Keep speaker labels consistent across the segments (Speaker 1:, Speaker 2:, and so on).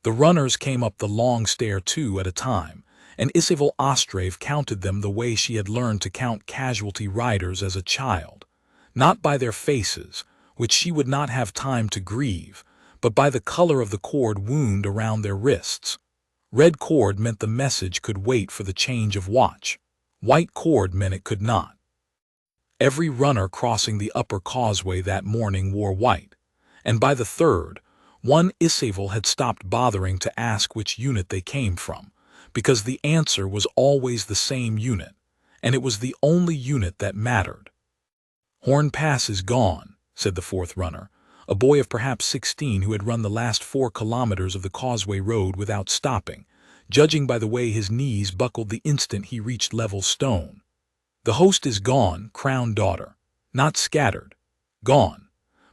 Speaker 1: The runners came up the long stair two at a time, and Isavel Ostrave counted them the way she had learned to count casualty riders as a child, not by their faces, which she would not have time to grieve, but by the color of the cord wound around their wrists. Red cord meant the message could wait for the change of watch. White cord meant it could not. Every runner crossing the upper causeway that morning wore white, and by the third, one Isavel had stopped bothering to ask which unit they came from, because the answer was always the same unit, and it was the only unit that mattered. "Horn Pass is gone," said the fourth runner, a boy of perhaps 16 who had run the last 4 kilometers of the causeway road without stopping, judging by the way his knees buckled the instant he reached level stone. "The host is gone, Crown Daughter. Not scattered. Gone.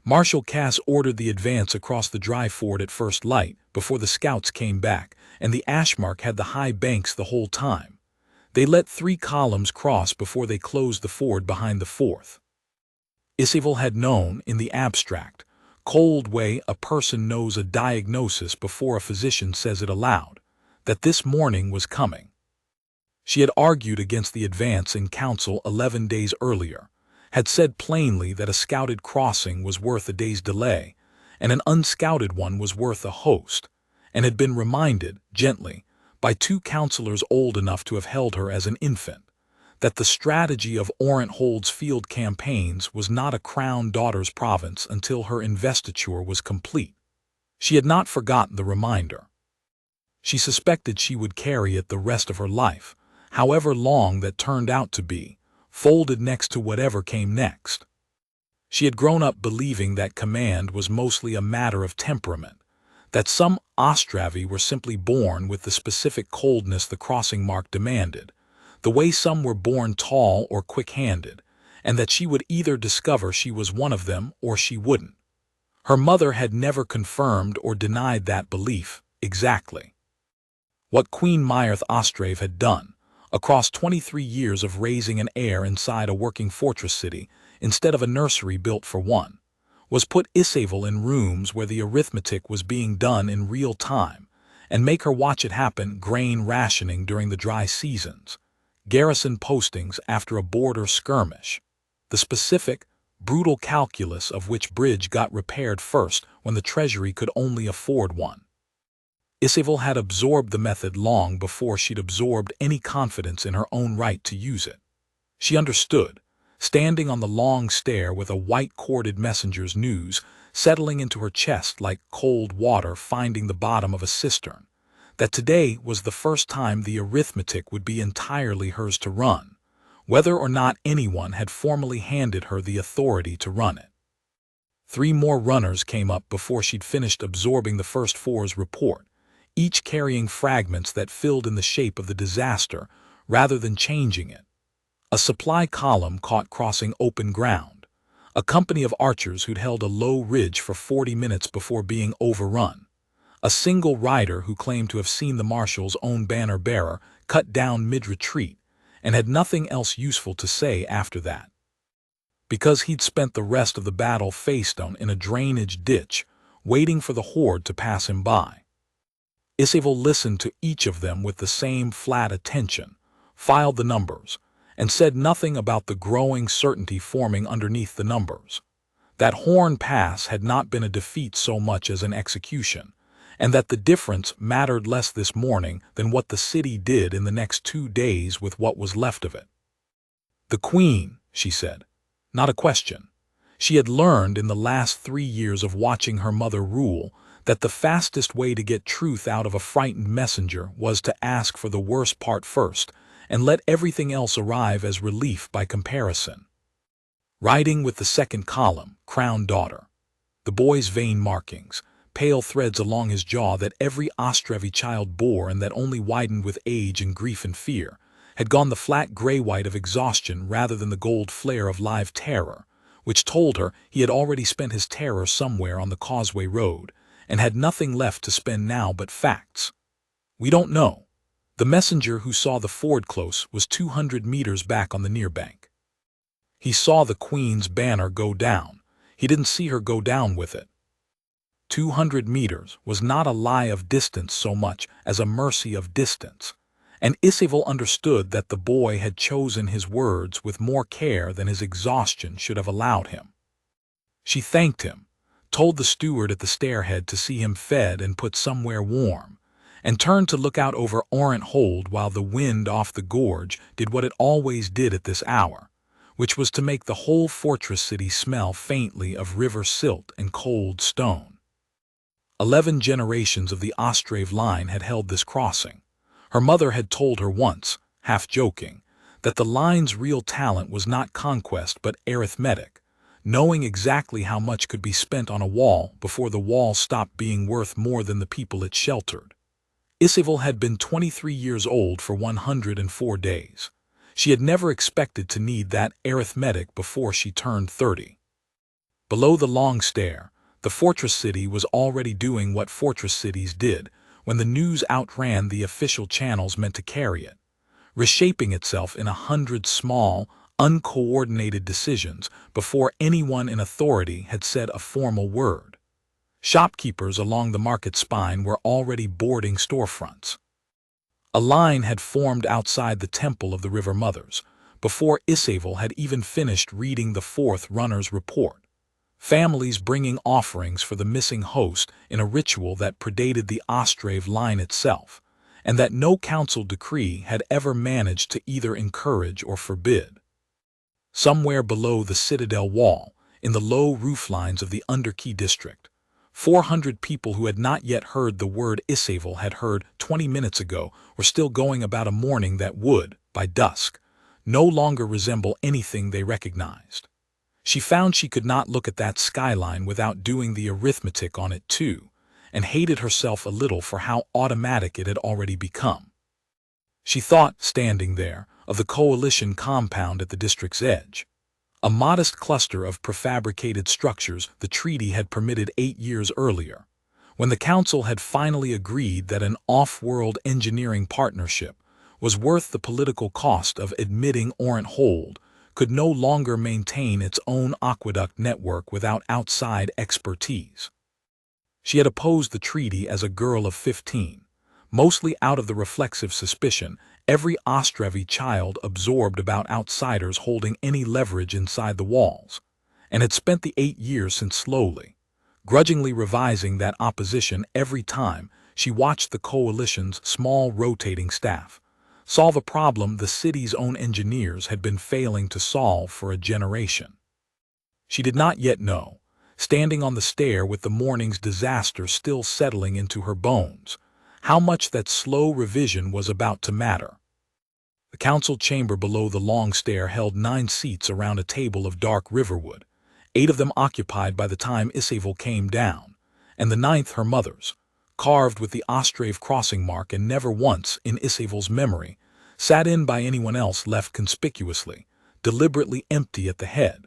Speaker 1: Marshal Cass ordered the advance across the dry ford at first light, before the scouts came back, and the Ashmark had the high banks the whole time. They let 3 columns cross before they closed the ford behind the 4th. Isavel had known, in the abstract, cold way a person knows a diagnosis before a physician says it aloud, that this morning was coming. She had argued against the advance in council 11 days earlier, had said plainly that a scouted crossing was worth a day's delay, and an unscouted one was worth a host, and had been reminded, gently, by 2 counselors old enough to have held her as an infant, that the strategy of Orant Hold's field campaigns was not a crown daughter's province until her investiture was complete. She had not forgotten the reminder. She suspected she would carry it the rest of her life, however long that turned out to be, folded next to whatever came next. She had grown up believing that command was mostly a matter of temperament, that some Ostrave were simply born with the specific coldness the crossing mark demanded, the way some were born tall or quick-handed, and that she would either discover she was one of them or she wouldn't. Her mother had never confirmed or denied that belief, exactly. What Queen Myrth Ostrave had done, across 23 years of raising an heir inside a working fortress city, instead of a nursery built for one, was put Isavel in rooms where the arithmetic was being done in real time, and make her watch it happen: grain rationing during the dry seasons, garrison postings after a border skirmish, the specific, brutal calculus of which bridge got repaired first when the treasury could only afford one. Isavel had absorbed the method long before she'd absorbed any confidence in her own right to use it. She understood, standing on the long stair with a white-corded messenger's news settling into her chest like cold water finding the bottom of a cistern, that today was the first time the arithmetic would be entirely hers to run, whether or not anyone had formally handed her the authority to run it. 3 more runners came up before she'd finished absorbing the first 4's report, each carrying fragments that filled in the shape of the disaster rather than changing it. A supply column caught crossing open ground, a company of archers who'd held a low ridge for 40 minutes before being overrun, a single rider who claimed to have seen the marshal's own banner-bearer cut down mid-retreat and had nothing else useful to say after that, because he'd spent the rest of the battle face-down in a drainage ditch, waiting for the horde to pass him by. Isavel listened to each of them with the same flat attention, filed the numbers, and said nothing about the growing certainty forming underneath the numbers, that Horn Pass had not been a defeat so much as an execution, and that the difference mattered less this morning than what the city did in the next 2 days with what was left of it. "The Queen," she said, not a question. She had learned in the last 3 years of watching her mother rule that the fastest way to get truth out of a frightened messenger was to ask for the worst part first and let everything else arrive as relief by comparison. Riding with the 2nd column, Crown Daughter, the boy's vein markings, pale threads along his jaw that every Ostrave child bore and that only widened with age and grief and fear, had gone the flat gray-white of exhaustion rather than the gold flare of live terror, which told her he had already spent his terror somewhere on the causeway road, and had nothing left to spend now but facts. "We don't know. The messenger who saw the ford close was 200 meters back on the near bank. He saw the Queen's banner go down. He didn't see her go down with it. 200 meters was not a lie of distance so much as a mercy of distance, and Isavel understood that the boy had chosen his words with more care than his exhaustion should have allowed him. She thanked him, told the steward at the stairhead to see him fed and put somewhere warm, and turned to look out over Orant Hold while the wind off the gorge did what it always did at this hour, which was to make the whole fortress city smell faintly of river silt and cold stone. 11 generations of the Ostrave line had held this crossing. Her mother had told her once, half joking, that the line's real talent was not conquest but arithmetic, knowing exactly how much could be spent on a wall before the wall stopped being worth more than the people it sheltered. Isavel had been 23 years old for 104 days. She had never expected to need that arithmetic before she turned 30. Below the long stair, the fortress city was already doing what fortress cities did when the news outran the official channels meant to carry it, reshaping itself in 100 small, uncoordinated decisions before anyone in authority had said a formal word. Shopkeepers along the market spine were already boarding storefronts. A line had formed outside the Temple of the River Mothers, before Isavel had even finished reading the fourth runner's report. Families bringing offerings for the missing host in a ritual that predated the Ostrave line itself, and that no council decree had ever managed to either encourage or forbid. Somewhere below the citadel wall, in the low rooflines of the Underkey district, 400 people who had not yet heard the word Isavel had heard 20 minutes ago were still going about a morning that would, by dusk, no longer resemble anything they recognized. She found she could not look at that skyline without doing the arithmetic on it too, and hated herself a little for how automatic it had already become. She thought, standing there, of the coalition compound at the district's edge, a modest cluster of prefabricated structures the treaty had permitted 8 years earlier, when the council had finally agreed that an off-world engineering partnership was worth the political cost of admitting Orant Hold could no longer maintain its own aqueduct network without outside expertise. She had opposed the treaty as a girl of 15, mostly out of the reflexive suspicion every Ostrave child absorbed about outsiders holding any leverage inside the walls, and had spent the 8 years since slowly, grudgingly revising that opposition every time she watched the coalition's small rotating staff solve a problem the city's own engineers had been failing to solve for a generation. She did not yet know, standing on the stair with the morning's disaster still settling into her bones, how much that slow revision was about to matter. The council chamber below the long stair held 9 seats around a table of dark riverwood, 8 of them occupied by the time Isavel came down, and the 9th her mother's, carved with the Ostrave crossing mark and never once, in Isavel's memory, sat in by anyone else left conspicuously, deliberately empty at the head.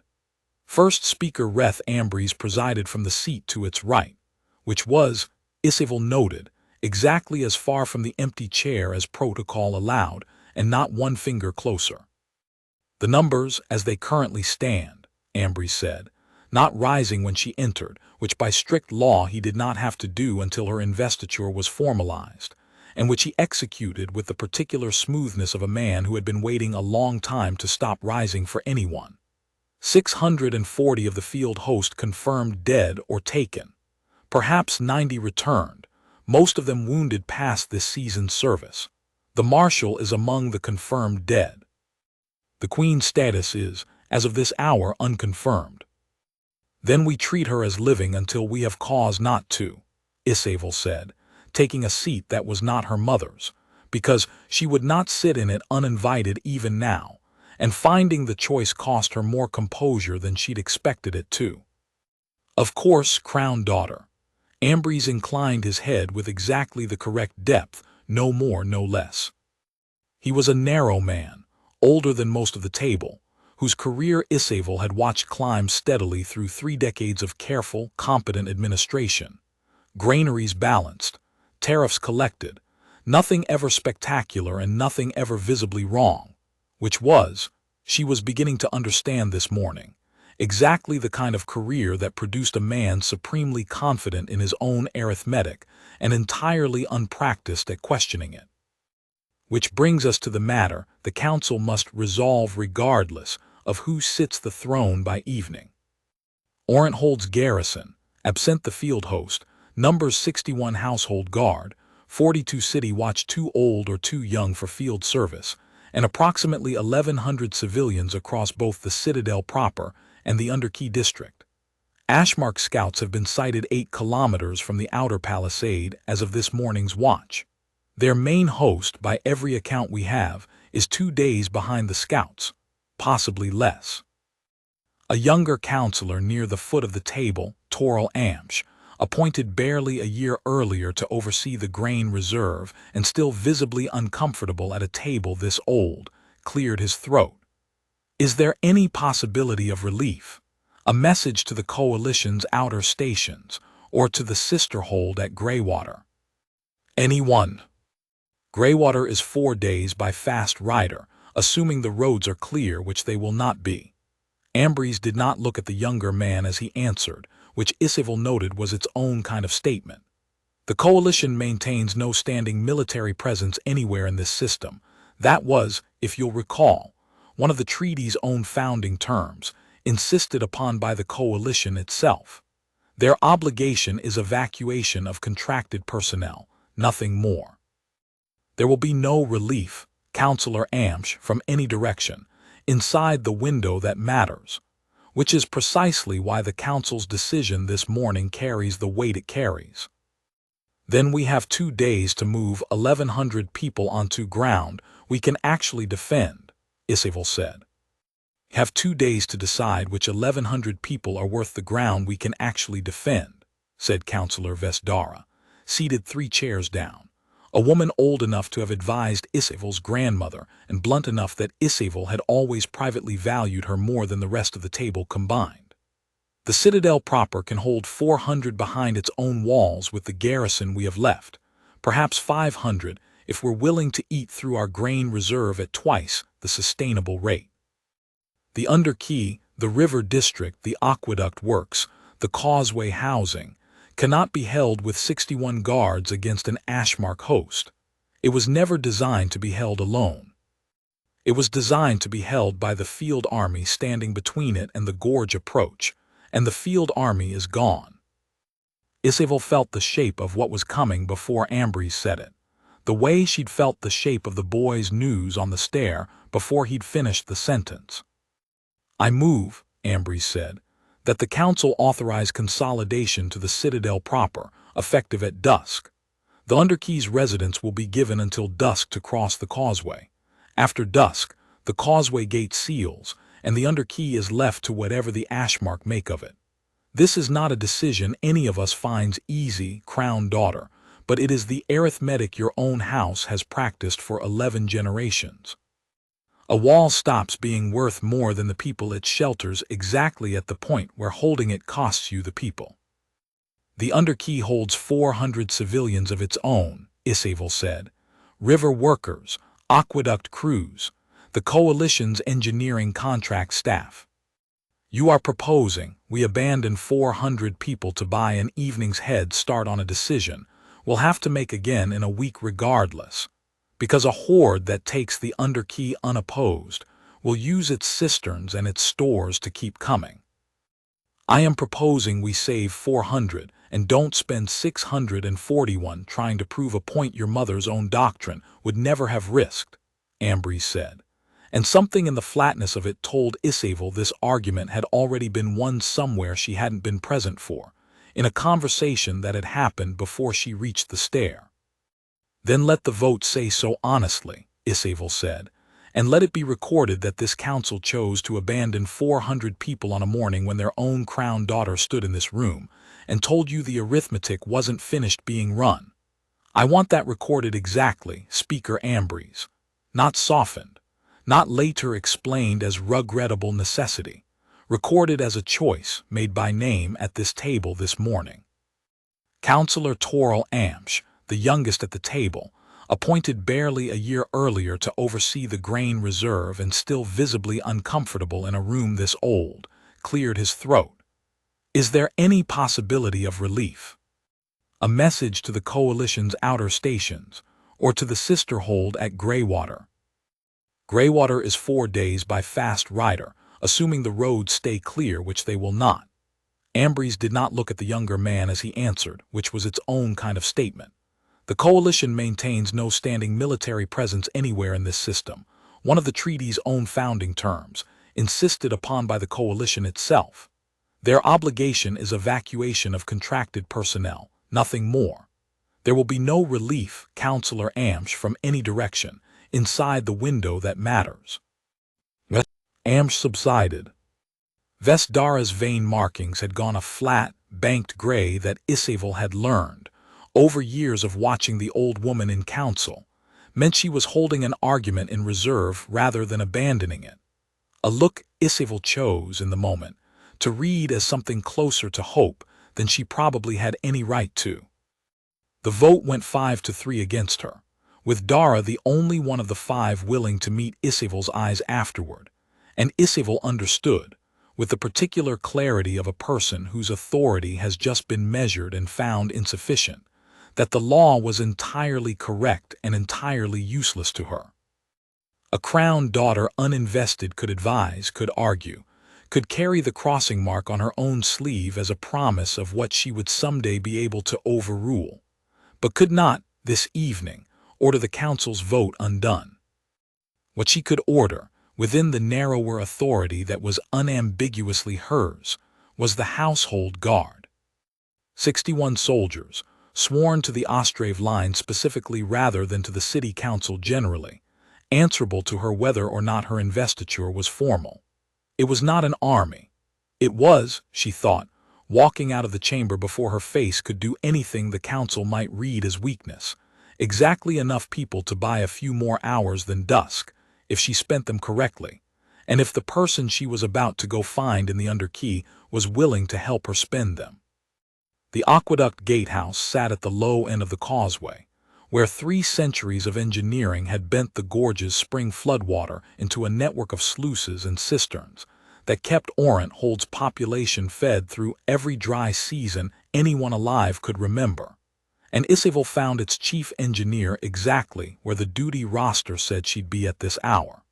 Speaker 1: First Speaker Reth Ambrose presided from the seat to its right, which was, Isavel noted, exactly as far from the empty chair as protocol allowed, and not 1 finger closer. The numbers, as they currently stand, Ambrose said, not rising when she entered, which by strict law he did not have to do until her investiture was formalized, and which he executed with the particular smoothness of a man who had been waiting a long time to stop rising for anyone. 640 of the field host confirmed dead or taken. Perhaps 90 returned, most of them wounded past this season's service. The marshal is among the confirmed dead. The Queen's status is, as of this hour, unconfirmed. Then we treat her as living until we have cause not to, Isavel said, taking a seat that was not her mother's, because she would not sit in it uninvited even now, and finding the choice cost her more composure than she'd expected it to. Of course, crowned daughter. Ambrose inclined his head with exactly the correct depth, no more, no less. He was a narrow man, older than most of the table, whose career Isavel had watched climb steadily through 3 decades of careful, competent administration. Granaries balanced, tariffs collected, nothing ever spectacular and nothing ever visibly wrong, which was, she was beginning to understand this morning, exactly the kind of career that produced a man supremely confident in his own arithmetic and entirely unpracticed at questioning it. Which brings us to the matter the council must resolve regardless of who sits the throne by evening. Orant holds garrison, absent the field host, numbers 61 household guard, 42 city watch too old or too young for field service, and approximately 1,100 civilians across both the citadel proper and the Underkey district. Ashmark scouts have been sighted 8 kilometers from the outer palisade as of this morning's watch. Their main host, by every account we have, is 2 days behind the scouts, possibly less. A younger counselor near the foot of the table, Toril Amsh, appointed barely a year earlier to oversee the grain reserve and still visibly uncomfortable at a table this old, cleared his throat. Is there any possibility of relief? A message to the coalition's outer stations, or to the sisterhold at Greywater? Anyone. Greywater is 4 days by fast rider, assuming the roads are clear, which they will not be. Ambrose did not look at the younger man as he answered, which Isavel noted was its own kind of statement. The coalition maintains no standing military presence anywhere in this system. That was, if you'll recall, one of the treaty's own founding terms, insisted upon by the coalition itself. Their obligation is evacuation of contracted personnel, nothing more. There will be no relief, Counselor Amsh, from any direction, inside the window that matters, which is precisely why the council's decision this morning carries the weight it carries. Then we have 2 days to move 1,100 people onto ground we can actually defend, Isavel said. Have 2 days to decide which 1,100 people are worth the ground we can actually defend, said Counselor Vesdara, seated 3 chairs down. A woman old enough to have advised Isavel's grandmother and blunt enough that Isavel had always privately valued her more than the rest of the table combined. The citadel proper can hold 400 behind its own walls with the garrison we have left, perhaps 500 if we're willing to eat through our grain reserve at twice the sustainable rate. The Underkey, the river district, the aqueduct works, the causeway housing, cannot be held with 61 guards against an Ashmark host. It was never designed to be held alone. It was designed to be held by the field army standing between it and the gorge approach, and the field army is gone. Isavel felt the shape of what was coming before Ambrose said it, the way she'd felt the shape of the boy's news on the stair before he'd finished the sentence. I move, Ambrose said, that the council authorize consolidation to the citadel proper, effective at dusk. The Underkey's residents will be given until dusk to cross the causeway. After dusk, the causeway gate seals, and the Underkey is left to whatever the Ashmark make of it. This is not a decision any of us finds easy, crown daughter, but it is the arithmetic your own house has practiced for 11 generations. A wall stops being worth more than the people it shelters exactly at the point where holding it costs you the people. The Underkey holds 400 civilians of its own, Isavel said, river workers, aqueduct crews, the coalition's engineering contract staff. You are proposing we abandon 400 people to buy an evening's head start on a decision we'll have to make again in a week regardless, because a horde that takes the Underkey unopposed will use its cisterns and its stores to keep coming. I am proposing we save 400 and don't spend 641 trying to prove a point your mother's own doctrine would never have risked, Ambrose said, and something in the flatness of it told Isavel this argument had already been won somewhere she hadn't been present for, in a conversation that had happened before she reached the stair. Then let the vote say so honestly, Isavel said, and let it be recorded that this council chose to abandon 400 people on a morning when their own crown daughter stood in this room and told you the arithmetic wasn't finished being run. I want that recorded exactly, Speaker Ambrose, not softened, not later explained as regrettable necessity, recorded as a choice made by name at this table this morning. Counselor Toril Amsh, the youngest at the table, appointed barely a year earlier to oversee the grain reserve and still visibly uncomfortable in a room this old, cleared his throat. Is there any possibility of relief? A message to the coalition's outer stations, or to the sister hold at Greywater. Greywater is 4 days by fast rider, assuming the roads stay clear, which they will not. Ambrose did not look at the younger man as he answered, which was its own kind of statement. The coalition maintains no standing military presence anywhere in this system, one of the treaty's own founding terms, insisted upon by the coalition itself. Their obligation is evacuation of contracted personnel, nothing more. There will be no relief, Counselor Amsh, from any direction, inside the window that matters. Amsh subsided. Vestdara's vein markings had gone a flat, banked gray that Isavel had learned, over years of watching the old woman in council, meant she was holding an argument in reserve rather than abandoning it. A look Isavel chose, in the moment, to read as something closer to hope than she probably had any right to. The vote went 5-3 against her, with Dara the only one of the 5 willing to meet Isavel's eyes afterward, and Isavel understood, with the particular clarity of a person whose authority has just been measured and found insufficient, that the law was entirely correct and entirely useless to her. A crowned daughter uninvested could advise, could argue, could carry the crossing mark on her own sleeve as a promise of what she would someday be able to overrule, but could not, this evening, order the council's vote undone. What she could order, within the narrower authority that was unambiguously hers, was the household guard. 61 soldiers, sworn to the Ostrave line specifically rather than to the city council generally, answerable to her whether or not her investiture was formal. It was not an army. It was, she thought, walking out of the chamber before her face could do anything the council might read as weakness, exactly enough people to buy a few more hours than dusk, if she spent them correctly, and if the person she was about to go find in the Underkey was willing to help her spend them. The aqueduct gatehouse sat at the low end of the causeway, where 3 centuries of engineering had bent the gorge's spring floodwater into a network of sluices and cisterns that kept Orenthold's population fed through every dry season anyone alive could remember, and Isavel found its chief engineer exactly where the duty roster said she'd be at this hour.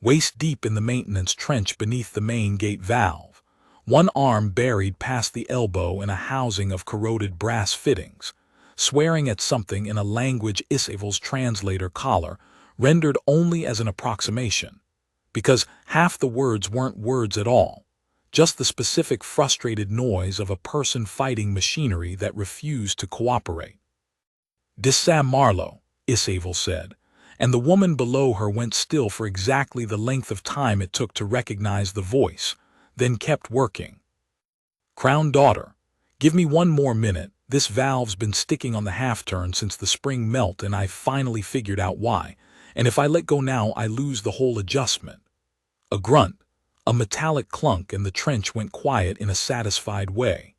Speaker 1: Waist-deep in the maintenance trench beneath the main gate valve, one arm buried past the elbow in a housing of corroded brass fittings, swearing at something in a language Isavel's translator collar rendered only as an approximation, because half the words weren't words at all, just the specific frustrated noise of a person fighting machinery that refused to cooperate. Dessa Marlowe, Isavel said, and the woman below her went still for exactly the length of time it took to recognize the voice, then kept working. Crown daughter, give me 1 more minute. This valve's been sticking on the half-turn since the spring melt and I finally figured out why, and if I let go now I lose the whole adjustment. A grunt, a metallic clunk, and the trench went quiet in a satisfied way.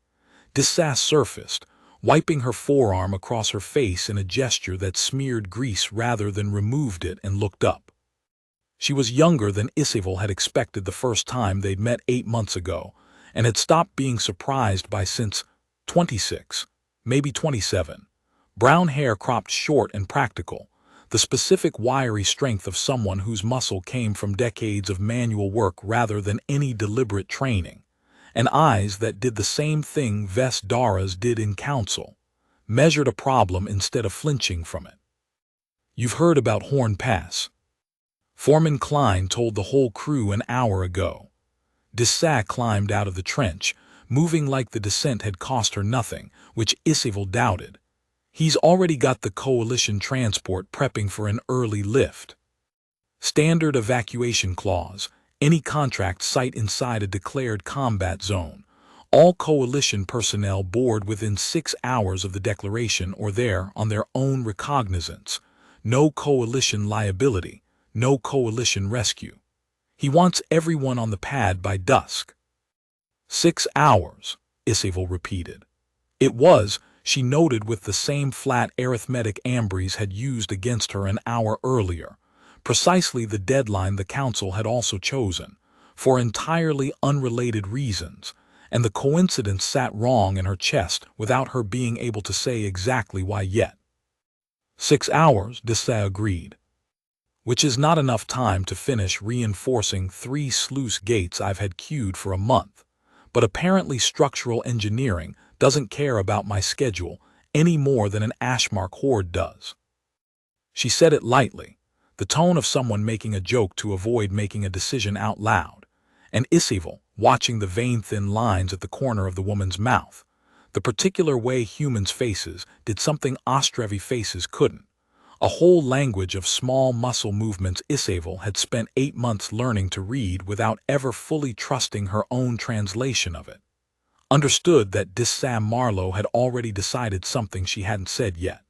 Speaker 1: Dessa surfaced, wiping her forearm across her face in a gesture that smeared grease rather than removed it, and looked up. She was younger than Isavel had expected the first time they'd met 8 months ago, and had stopped being surprised by since 26, maybe 27. Brown hair cropped short and practical, the specific wiry strength of someone whose muscle came from decades of manual work rather than any deliberate training, and eyes that did the same thing Vestdara's did in council, measured a problem instead of flinching from it. You've heard about Horn Pass. Foreman Klein told the whole crew an hour ago. Dessa climbed out of the trench, moving like the descent had cost her nothing, which Isavel doubted. He's already got the coalition transport prepping for an early lift. Standard evacuation clause, any contract site inside a declared combat zone. All coalition personnel board within 6 hours of the declaration or there on their own recognizance. No coalition liability, no coalition rescue. He wants everyone on the pad by dusk. 6 hours, Isavel repeated. It was, she noted with the same flat arithmetic Ambrose had used against her an hour earlier, precisely the deadline the council had also chosen, for entirely unrelated reasons, and the coincidence sat wrong in her chest without her being able to say exactly why yet. 6 hours, Dessa agreed. Which is not enough time to finish reinforcing 3 sluice gates I've had queued for a month. But apparently structural engineering doesn't care about my schedule any more than an Ashmark horde does. She said it lightly, the tone of someone making a joke to avoid making a decision out loud, and Isavel, watching the vein-thin lines at the corner of the woman's mouth, the particular way humans' faces did something Ostrave faces couldn't. A whole language of small muscle movements. Isavel had spent 8 months learning to read without ever fully trusting her own translation of it. Understood that Dessa Marlowe had already decided something she hadn't said yet.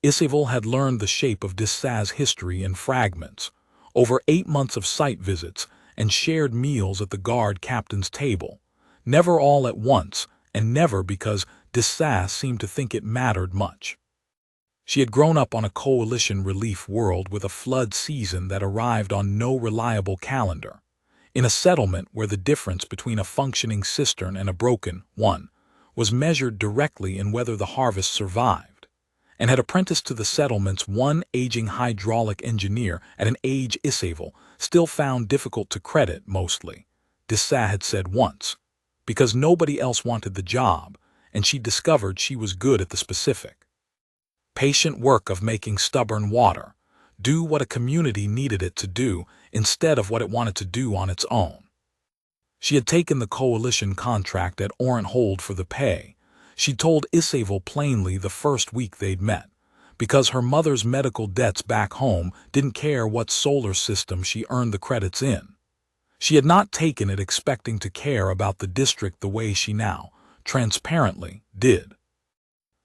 Speaker 1: Isavel had learned the shape of Dessa's history in fragments, over 8 months of site visits and shared meals at the guard captain's table, never all at once and never because Dessa seemed to think it mattered much. She had grown up on a coalition relief world with a flood season that arrived on no reliable calendar, in a settlement where the difference between a functioning cistern and a broken one was measured directly in whether the harvest survived, and had apprenticed to the settlement's one aging hydraulic engineer at an age Isavel still found difficult to credit mostly, Dessa had said once, because nobody else wanted the job, and she discovered she was good at the specific patient work of making stubborn water do what a community needed it to do instead of what it wanted to do on its own. She had taken the coalition contract at Orenhold for the pay. She told Isavel plainly the first week they'd met, because her mother's medical debts back home didn't care what solar system she earned the credits in. She had not taken it expecting to care about the district the way she now, transparently, did.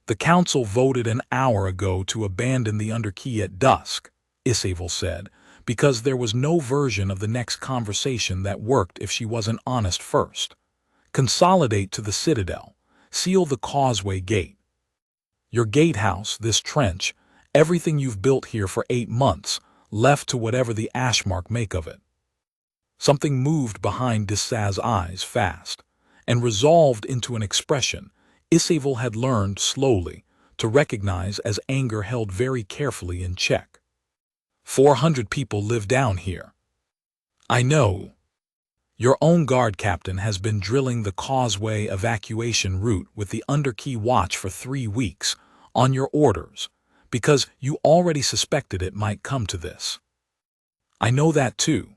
Speaker 1: The council voted an hour ago to abandon the underkey at dusk, Isavel said, because there was no version of the next conversation that worked if she wasn't honest first. Consolidate to the citadel. Seal the causeway gate. Your gatehouse, this trench, everything you've built here for 8 months, left to whatever the Ashmark make of it. Something moved behind Dessa's eyes fast, and resolved into an expression Isavel had learned slowly to recognize as anger held very carefully in check. 400 people live down here. I know. Your own guard captain has been drilling the causeway evacuation route with the underkey watch for 3 weeks, on your orders, because you already suspected it might come to this. I know that too.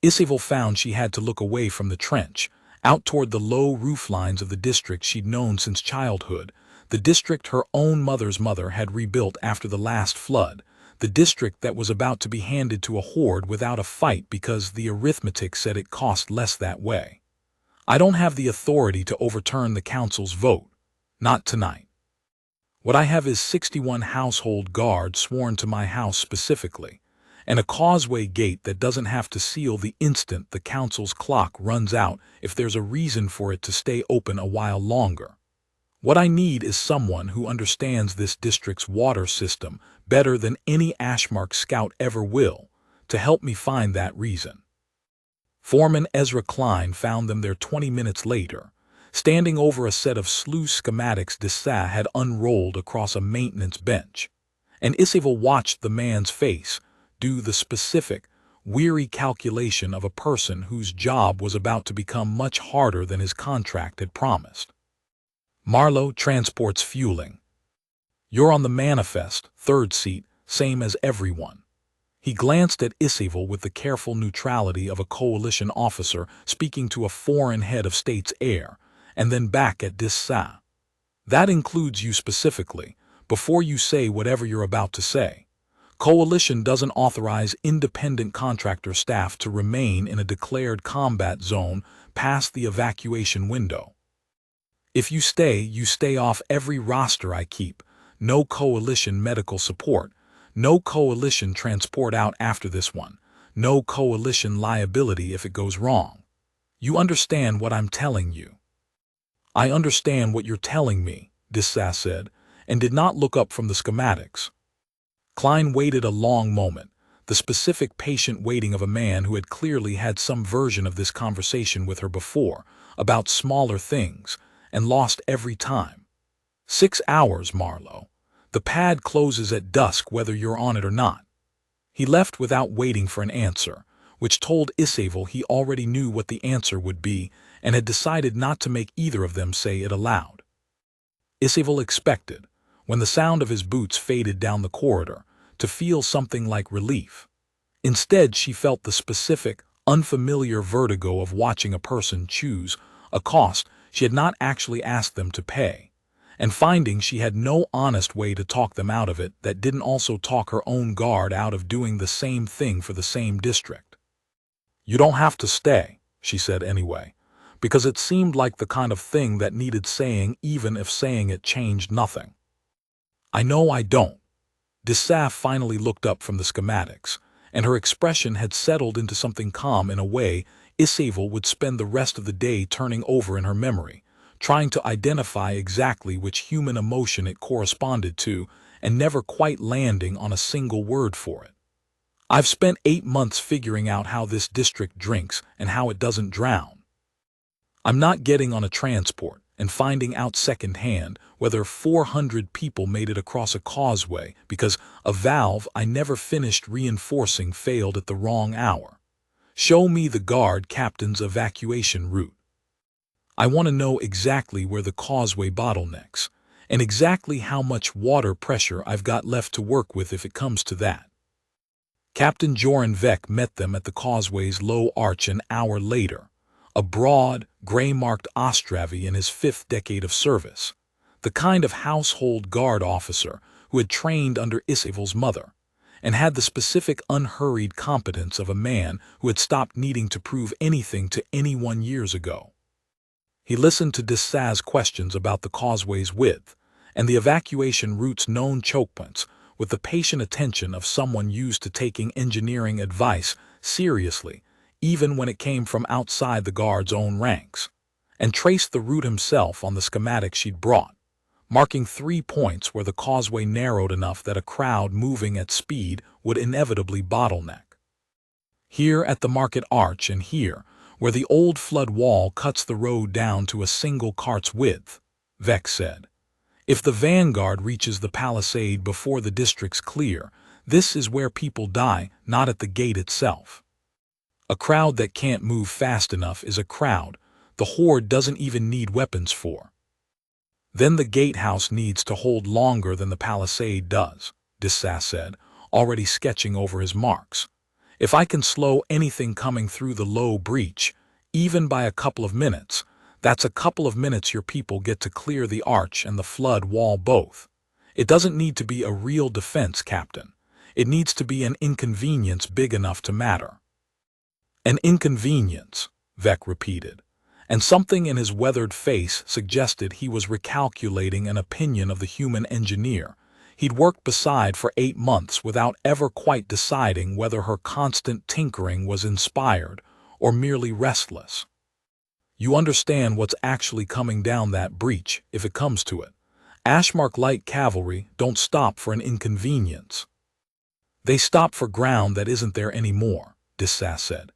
Speaker 1: Isavel found she had to look away from the trench, out toward the low rooflines of the district she'd known since childhood, the district her own mother's mother had rebuilt after the last flood, the district that was about to be handed to a horde without a fight because the arithmetic said it cost less that way. I don't have the authority to overturn the council's vote. Not tonight. What I have is 61 household guards sworn to my house specifically, and a causeway gate that doesn't have to seal the instant the council's clock runs out if there's a reason for it to stay open a while longer. What I need is someone who understands this district's water system better than any Ashmark scout ever will, to help me find that reason. Foreman Ezra Klein found them there 20 minutes later, standing over a set of sluice schematics Dessa had unrolled across a maintenance bench, and Isavel watched the man's face do the specific, weary calculation of a person whose job was about to become much harder than his contract had promised. Marlowe transports fueling. You're on the manifest, 3rd seat, same as everyone. He glanced at Isavel with the careful neutrality of a coalition officer speaking to a foreign head of state's heir, and then back at Dessa. That includes you specifically, before you say whatever you're about to say. Coalition doesn't authorize independent contractor staff to remain in a declared combat zone past the evacuation window. If you stay off every roster I keep. No coalition medical support. No coalition transport out after this one. No coalition liability if it goes wrong. You understand what I'm telling you? I understand what you're telling me, Dessa said, and did not look up from the schematics. Klein waited a long moment, the specific patient waiting of a man who had clearly had some version of this conversation with her before, about smaller things, and lost every time. 6 hours, Marlowe. The pad closes at dusk whether you're on it or not. He left without waiting for an answer, which told Isavel he already knew what the answer would be and had decided not to make either of them say it aloud. Isavel expected, when the sound of his boots faded down the corridor, to feel something like relief. Instead, she felt the specific, unfamiliar vertigo of watching a person choose a cost she had not actually asked them to pay, and finding she had no honest way to talk them out of it that didn't also talk her own guard out of doing the same thing for the same district. "You don't have to stay," she said anyway, because it seemed like the kind of thing that needed saying even if saying it changed nothing. "I know I don't." Dessa finally looked up from the schematics, and her expression had settled into something calm in a way Isavel would spend the rest of the day turning over in her memory, trying to identify exactly which human emotion it corresponded to and never quite landing on a single word for it. "I've spent 8 months figuring out how this district drinks and how it doesn't drown. I'm not getting on a transport and finding out secondhand whether 400 people made it across a causeway because a valve I never finished reinforcing failed at the wrong hour. Show me the guard captain's evacuation route. I want to know exactly where the causeway bottlenecks, and exactly how much water pressure I've got left to work with if it comes to that." Captain Joran Vec met them at the causeway's low arch an hour later, a broad, gray-marked Ostrave in his 5th decade of service, the kind of household guard officer who had trained under Isavel's mother, and had the specific unhurried competence of a man who had stopped needing to prove anything to anyone years ago. He listened to Dessa's questions about the causeway's width and the evacuation route's known choke points with the patient attention of someone used to taking engineering advice seriously, even when it came from outside the guard's own ranks, and traced the route himself on the schematic she'd brought, marking 3 points where the causeway narrowed enough that a crowd moving at speed would inevitably bottleneck. "Here at the market arch and here, where the old flood wall cuts the road down to a single cart's width," Vec said. "If the vanguard reaches the palisade before the district's clear, this is where people die, not at the gate itself. A crowd that can't move fast enough is a crowd the horde doesn't even need weapons for. Then the gatehouse needs to hold longer than the palisade does," Dessa said, already sketching over his marks. "If I can slow anything coming through the low breach, even by a couple of minutes, that's a couple of minutes your people get to clear the arch and the flood wall both. It doesn't need to be a real defense, Captain. It needs to be an inconvenience big enough to matter." "An inconvenience," Vec repeated, and something in his weathered face suggested he was recalculating an opinion of the human engineer he'd worked beside for 8 months without ever quite deciding whether her constant tinkering was inspired or merely restless. "You understand what's actually coming down that breach, if it comes to it. Ashmark light cavalry don't stop for an inconvenience. They stop for ground that isn't there anymore," Dessa said.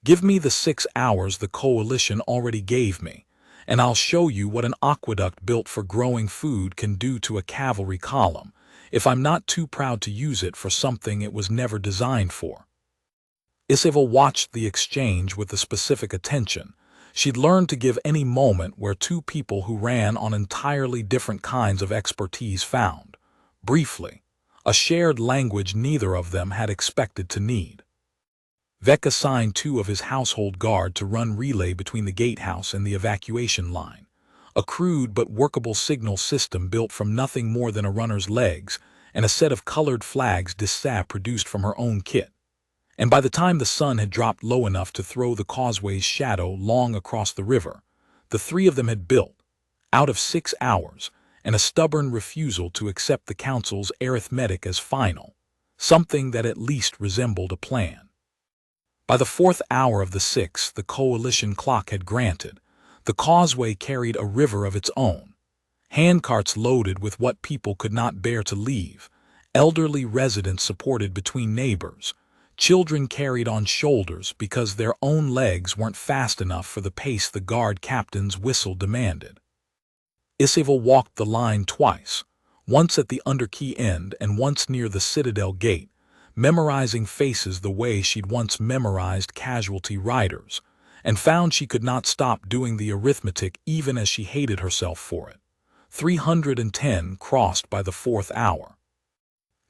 Speaker 1: "Give me the 6 hours the coalition already gave me, and I'll show you what an aqueduct built for growing food can do to a cavalry column, if I'm not too proud to use it for something it was never designed for." Isavel watched the exchange with the specific attention she'd learned to give any moment where two people who ran on entirely different kinds of expertise found, briefly, a shared language neither of them had expected to need. Vec assigned 2 of his household guard to run relay between the gatehouse and the evacuation line, a crude but workable signal system built from nothing more than a runner's legs and a set of colored flags Dessa produced from her own kit. And by the time the sun had dropped low enough to throw the causeway's shadow long across the river, the 3 of them had built, out of 6 hours, and a stubborn refusal to accept the council's arithmetic as final, something that at least resembled a plan. By the 4th hour of the 6th, the coalition clock had granted. The causeway carried a river of its own, handcarts loaded with what people could not bear to leave, elderly residents supported between neighbors, children carried on shoulders because their own legs weren't fast enough for the pace the guard captain's whistle demanded. Isavel walked the line twice, once at the underkey end and once near the citadel gate, memorizing faces the way she'd once memorized casualty riders, and found she could not stop doing the arithmetic even as she hated herself for it. 310 crossed by the 4th hour.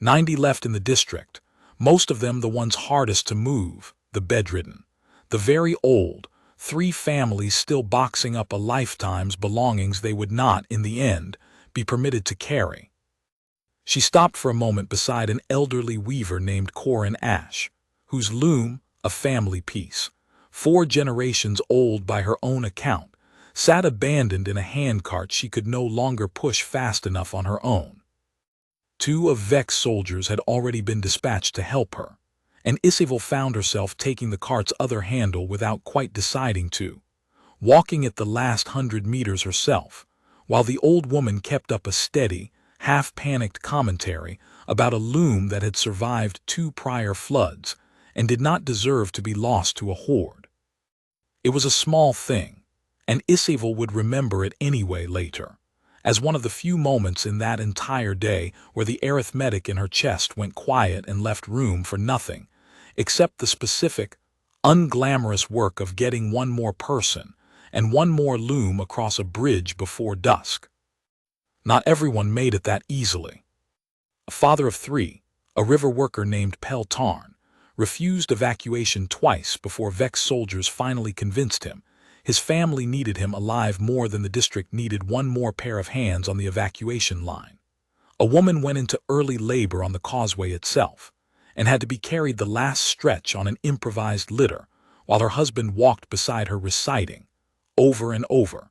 Speaker 1: 90 left in the district, most of them the ones hardest to move, the bedridden, the very old, 3 families still boxing up a lifetime's belongings they would not, in the end, be permitted to carry. She stopped for a moment beside an elderly weaver named Corin Ash, whose loom, a family piece, 4 generations old by her own account, sat abandoned in a handcart she could no longer push fast enough on her own. 2 of Vex's soldiers had already been dispatched to help her, and Isavel found herself taking the cart's other handle without quite deciding to, walking it the last 100 meters herself, while the old woman kept up a steady, half-panicked commentary about a loom that had survived 2 prior floods and did not deserve to be lost to a horde. It was a small thing, and Isavel would remember it anyway later, as one of the few moments in that entire day where the arithmetic in her chest went quiet and left room for nothing, except the specific, unglamorous work of getting one more person and one more loom across a bridge before dusk. Not everyone made it that easily. A father of 3, a river worker named Peltarn, refused evacuation twice before Vex's soldiers finally convinced him his family needed him alive more than the district needed one more pair of hands on the evacuation line. A woman went into early labor on the causeway itself, and had to be carried the last stretch on an improvised litter, while her husband walked beside her reciting, over and over,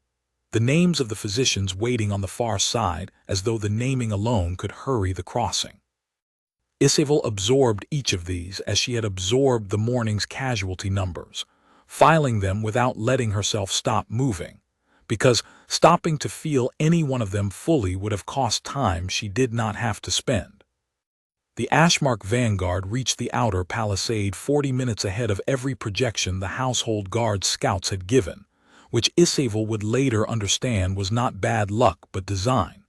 Speaker 1: the names of the physicians waiting on the far side as though the naming alone could hurry the crossing. Isavel absorbed each of these as she had absorbed the morning's casualty numbers, filing them without letting herself stop moving, because stopping to feel any one of them fully would have cost time she did not have to spend. The Ashmark vanguard reached the outer palisade 40 minutes ahead of every projection the household guard scouts had given, which Isavel would later understand was not bad luck but design.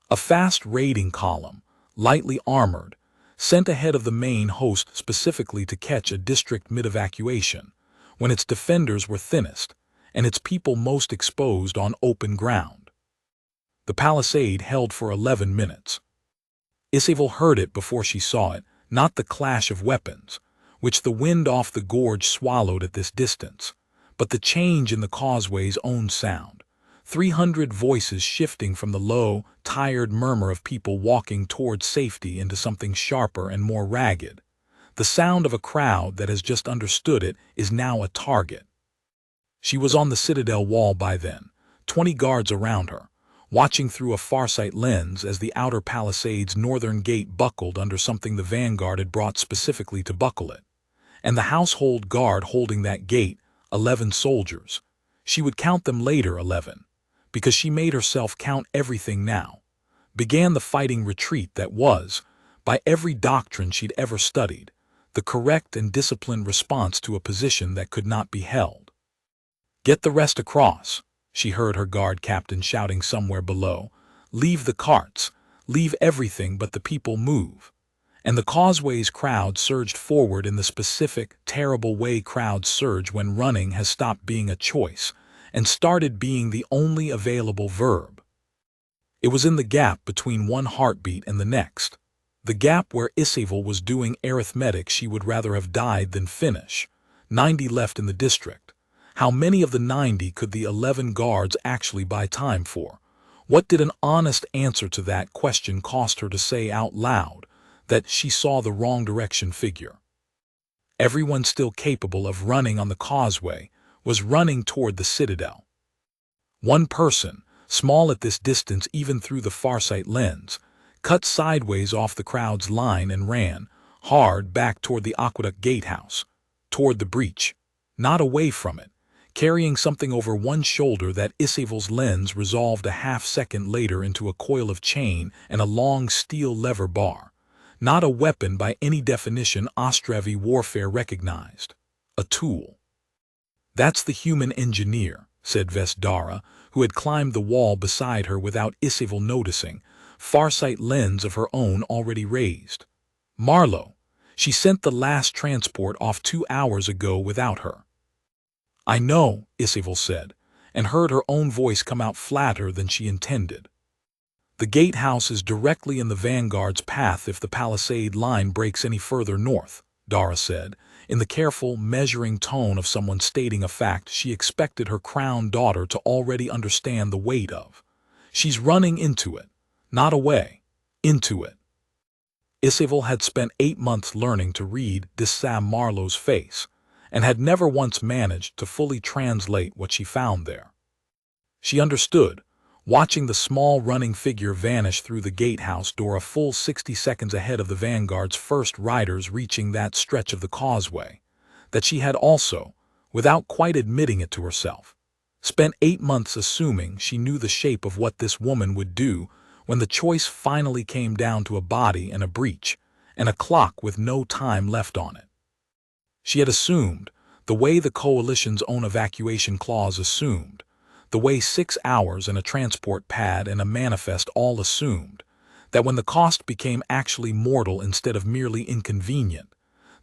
Speaker 1: A fast raiding column, lightly armored, sent ahead of the main host specifically to catch a district mid-evacuation, when its defenders were thinnest and its people most exposed on open ground. The palisade held for 11 minutes. Isavel heard it before she saw it, not the clash of weapons, which the wind off the gorge swallowed at this distance, but the change in the causeway's own sound, 300 voices shifting from the low, tired murmur of people walking towards safety into something sharper and more ragged. The sound of a crowd that has just understood it is now a target. She was on the citadel wall by then, 20 guards around her, watching through a farsight lens as the outer palisade's northern gate buckled under something the vanguard had brought specifically to buckle it, and the household guard holding that gate, 11 soldiers. She would count them later 11, because she made herself count everything now, began the fighting retreat that was, by every doctrine she'd ever studied, the correct and disciplined response to a position that could not be held. "Get the rest across," she heard her guard captain shouting somewhere below. "Leave the carts, leave everything but the people move." And the causeway's crowd surged forward in the specific, terrible way crowds surge when running has stopped being a choice and started being the only available verb. It was in the gap between one heartbeat and the next, the gap where Isavel was doing arithmetic she would rather have died than finish. 90 left in the district. How many of the 90 could the 11 guards actually buy time for? What did an honest answer to that question cost her to say out loud that she saw the wrong direction figure? Everyone still capable of running on the causeway was running toward the citadel. One person, small at this distance even through the farsight lens, cut sideways off the crowd's line and ran, hard back toward the aqueduct gatehouse, toward the breach, not away from it, carrying something over one shoulder that Isavel's lens resolved a half-second later into a coil of chain and a long steel lever bar, Not a weapon by any definition Ostrave warfare recognized. A tool. "That's the human engineer," said Vesdara, who had climbed the wall beside her without Isavel noticing, farsight lens of her own already raised. "Marlowe. She sent the last transport off 2 hours ago without her." "I know," Isavel said, and heard her own voice come out flatter than she intended. "The gatehouse is directly in the vanguard's path if the palisade line breaks any further north," Dara said, in the careful, measuring tone of someone stating a fact she expected her crowned daughter to already understand the weight of. "She's running into it. Not away. Into it." Isavel had spent 8 months learning to read Dessa Marlowe's face, and had never once managed to fully translate what she found there. She understood, watching the small running figure vanish through the gatehouse door a full 60 seconds ahead of the vanguard's first riders reaching that stretch of the causeway, that she had also, without quite admitting it to herself, spent 8 months assuming she knew the shape of what this woman would do when the choice finally came down to a body and a breach, and a clock with no time left on it. She had assumed, the way the Coalition's own evacuation clause assumed, the way 6 hours and a transport pad and a manifest all assumed, that when the cost became actually mortal instead of merely inconvenient,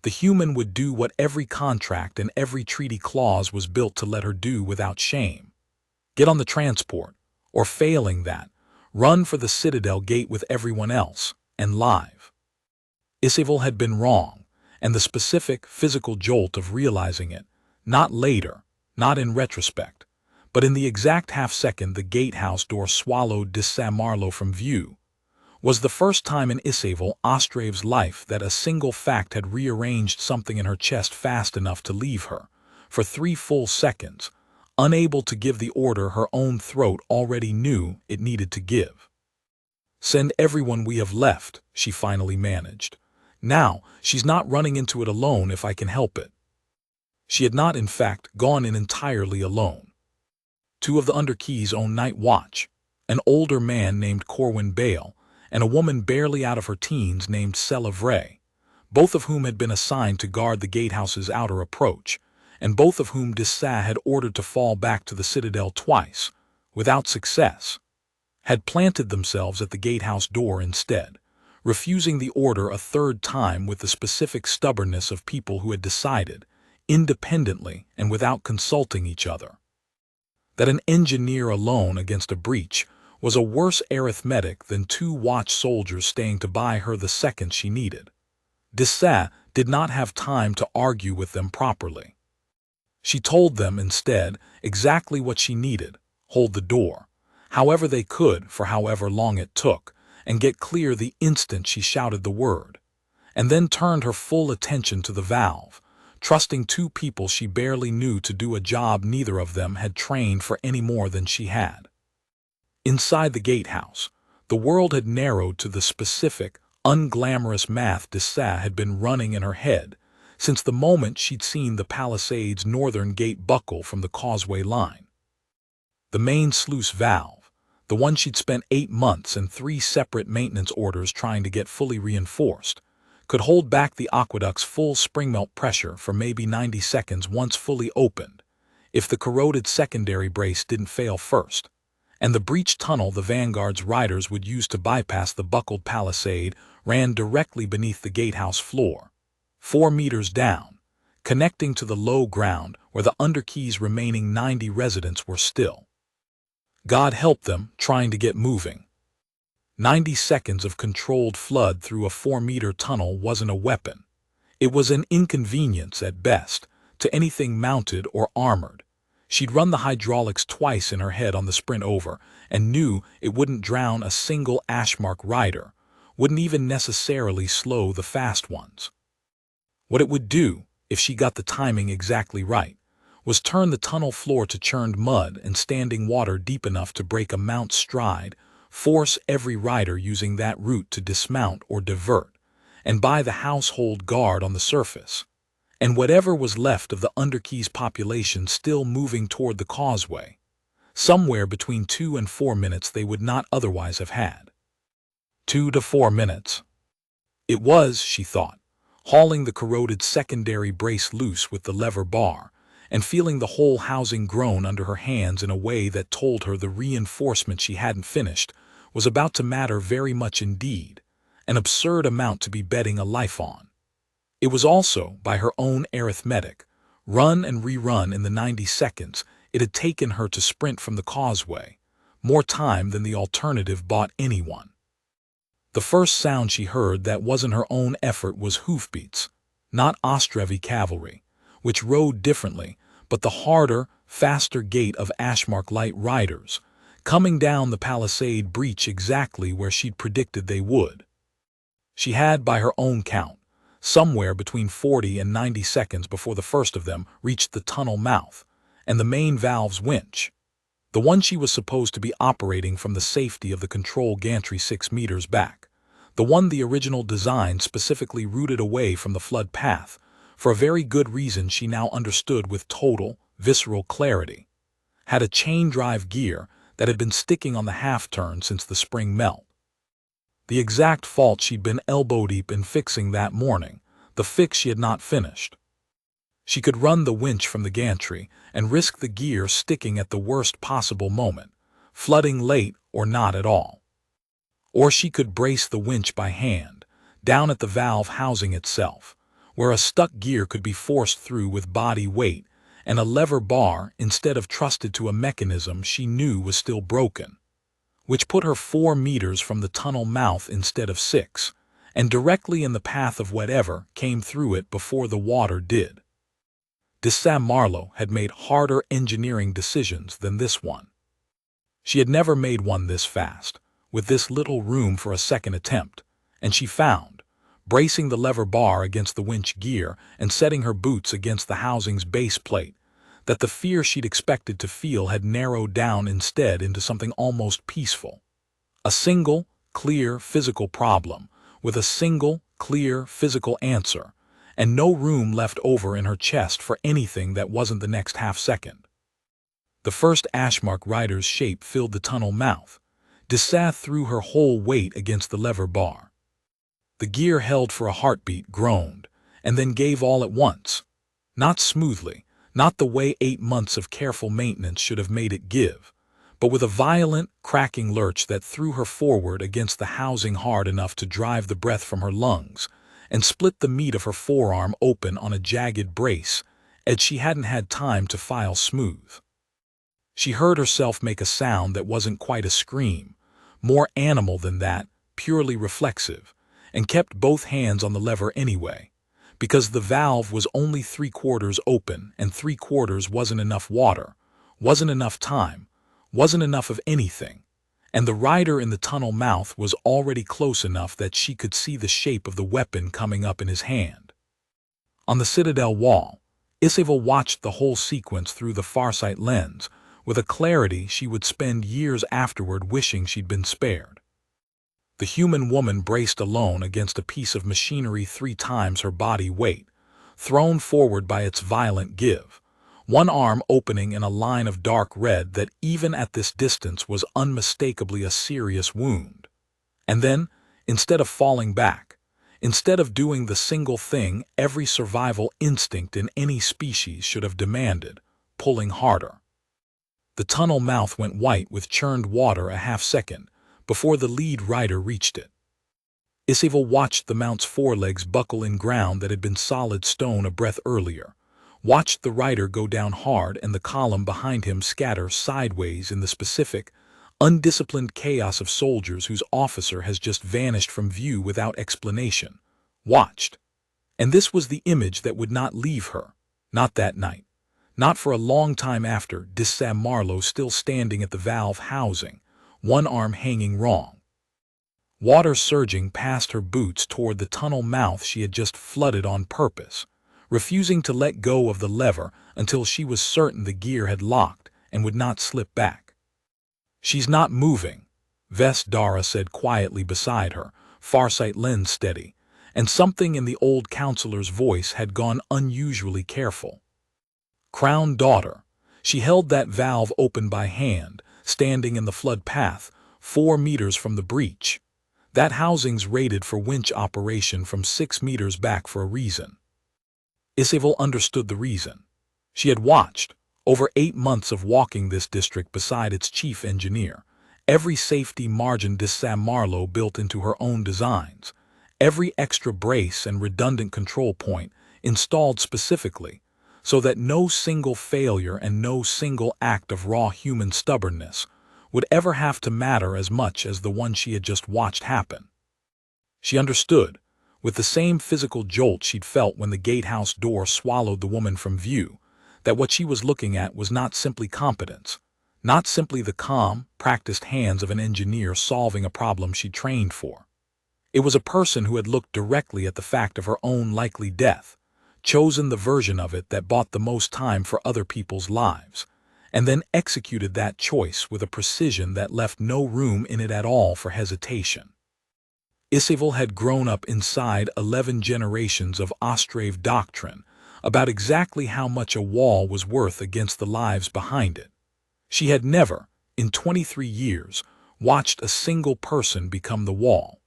Speaker 1: the human would do what every contract and every treaty clause was built to let her do without shame. Get on the transport, or failing that, run for the citadel gate with everyone else, and live. Isavel had been wrong, and the specific, physical jolt of realizing it, not later, not in retrospect, but in the exact half-second the gatehouse door swallowed Dessa Marlowe from view, was the first time in Isavel Ostrave's life that a single fact had rearranged something in her chest fast enough to leave her, for 3 full seconds, unable to give the order her own throat already knew it needed to give. "Send everyone we have left," she finally managed. "Now, she's not running into it alone if I can help it." She had not, in fact, gone in entirely alone. 2 of the underkeys owned night watch, an older man named Corwin Bale, and a woman barely out of her teens named Sela Vray, both of whom had been assigned to guard the gatehouse's outer approach, and both of whom Dessa had ordered to fall back to the citadel twice, without success, had planted themselves at the gatehouse door instead, refusing the order a 3rd time with the specific stubbornness of people who had decided, independently and without consulting each other, that an engineer alone against a breach was a worse arithmetic than 2 watch soldiers staying to buy her the second she needed. Dessa did not have time to argue with them properly. She told them, instead, exactly what she needed: hold the door, however they could for however long it took, and get clear the instant she shouted the word, and then turned her full attention to the valve, trusting 2 people she barely knew to do a job neither of them had trained for any more than she had. Inside the gatehouse, the world had narrowed to the specific, unglamorous math Dessa had been running in her head since the moment she'd seen the palisade's northern gate buckle from the causeway line. The main sluice valve, the one she'd spent 8 months and 3 separate maintenance orders trying to get fully reinforced, could hold back the aqueduct's full spring-melt pressure for maybe 90 seconds once fully opened, if the corroded secondary brace didn't fail first, and the breached tunnel the vanguard's riders would use to bypass the buckled palisade ran directly beneath the gatehouse floor, 4 meters down, connecting to the low ground where the underkey's remaining 90 residents were still. God help them trying to get moving. 90 seconds of controlled flood through a 4-meter tunnel wasn't a weapon. It was an inconvenience at best to anything mounted or armored. She'd run the hydraulics twice in her head on the sprint over and knew it wouldn't drown a single Ashmark rider, wouldn't even necessarily slow the fast ones. What it would do, if she got the timing exactly right, was turn the tunnel floor to churned mud and standing water deep enough to break a mount's stride, force every rider using that route to dismount or divert, and buy the household guard on the surface, and whatever was left of the underkey's population still moving toward the causeway, somewhere between 2 and 4 minutes they would not otherwise have had. 2 to 4 minutes. It was, she thought, hauling the corroded secondary brace loose with the lever bar, and feeling the whole housing groan under her hands in a way that told her the reinforcement she hadn't finished was about to matter very much indeed, an absurd amount to be betting a life on. It was also, by her own arithmetic, run and rerun in the 90 seconds it had taken her to sprint from the causeway, more time than the alternative bought anyone. The first sound she heard that wasn't her own effort was hoofbeats, not Ostrave cavalry, which rode differently, but the harder, faster gait of Ashmark light riders, coming down the palisade breach exactly where she'd predicted they would. She had, by her own count, somewhere between 40 and 90 seconds before the first of them reached the tunnel mouth, and the main valve's winch, the one she was supposed to be operating from the safety of the control gantry 6 meters back, the one the original design specifically routed away from the flood path, for a very good reason she now understood with total, visceral clarity, had a chain drive gear that had been sticking on the half-turn since the spring melt. The exact fault she'd been elbow-deep in fixing that morning, the fix she had not finished. She could run the winch from the gantry and risk the gear sticking at the worst possible moment, flooding late or not at all. Or she could brace the winch by hand, down at the valve housing itself, where a stuck gear could be forced through with body weight and a lever bar instead of trusted to a mechanism she knew was still broken, which put her 4 meters from the tunnel mouth instead of 6, and directly in the path of whatever came through it before the water did. Dessa Marlowe had made harder engineering decisions than this one. She had never made one this fast, with this little room for a second attempt, and she found, bracing the lever bar against the winch gear and setting her boots against the housing's base plate, that the fear she'd expected to feel had narrowed down instead into something almost peaceful. A single, clear physical problem, with a single, clear physical answer, and no room left over in her chest for anything that wasn't the next half-second. The first Ashmark rider's shape filled the tunnel mouth. Dessa threw her whole weight against the lever bar. The gear held for a heartbeat, groaned, and then gave all at once. Not smoothly, not the way 8 months of careful maintenance should have made it give, but with a violent, cracking lurch that threw her forward against the housing hard enough to drive the breath from her lungs, and split the meat of her forearm open on a jagged brace, as she hadn't had time to file smooth. She heard herself make a sound that wasn't quite a scream, more animal than that, purely reflexive, and kept both hands on the lever anyway, because the valve was only 3/4 open and 3/4 wasn't enough water, wasn't enough time, wasn't enough of anything, and the rider in the tunnel mouth was already close enough that she could see the shape of the weapon coming up in his hand. On the citadel wall, Isavel watched the whole sequence through the farsight lens, with a clarity she would spend years afterward wishing she'd been spared. The human woman braced alone against a piece of machinery 3 times her body weight, thrown forward by its violent give, one arm opening in a line of dark red that even at this distance was unmistakably a serious wound. And then, instead of falling back, instead of doing the single thing every survival instinct in any species should have demanded, pulling harder. The tunnel mouth went white with churned water a half-second before the lead rider reached it. Isavel watched the mount's forelegs buckle in ground that had been solid stone a breath earlier, watched the rider go down hard and the column behind him scatter sideways in the specific, undisciplined chaos of soldiers whose officer has just vanished from view without explanation, watched. And this was the image that would not leave her, not that night, not for a long time after, Dessa Marlowe still standing at the valve housing, one arm hanging wrong. Water surging past her boots toward the tunnel mouth she had just flooded on purpose, refusing to let go of the lever until she was certain the gear had locked and would not slip back. "She's not moving," Vess Dara said quietly beside her, farsight lens steady, and something in the old counselor's voice had gone unusually careful. Crown daughter, she held that valve open by hand, standing in the flood path, 4 meters from the breach. That housing's rated for winch operation from 6 meters back for a reason. Isavel understood the reason. She had watched, over 8 months of walking this district beside its chief engineer, every safety margin Dessa Marlowe built into her own designs, every extra brace and redundant control point installed specifically, so that no single failure and no single act of raw human stubbornness would ever have to matter as much as the one she had just watched happen. She understood, with the same physical jolt she'd felt when the gatehouse door swallowed the woman from view, that what she was looking at was not simply competence, not simply the calm, practiced hands of an engineer solving a problem she trained for. It was a person who had looked directly at the fact of her own likely death, chosen the version of it that bought the most time for other people's lives, and then executed that choice with a precision that left no room in it at all for hesitation. Isavel had grown up inside 11 generations of Ostrave doctrine about exactly how much a wall was worth against the lives behind it. She had never, in 23 years, watched a single person become the wall.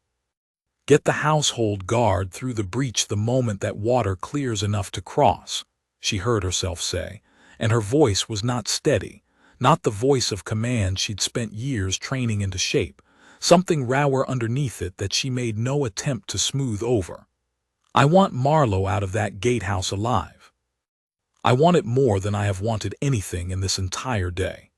Speaker 1: Get the household guard through the breach the moment that water clears enough to cross, she heard herself say, and her voice was not steady, not the voice of command she'd spent years training into shape, something rower underneath it that she made no attempt to smooth over. I want Marlowe out of that gatehouse alive. I want it more than I have wanted anything in this entire day.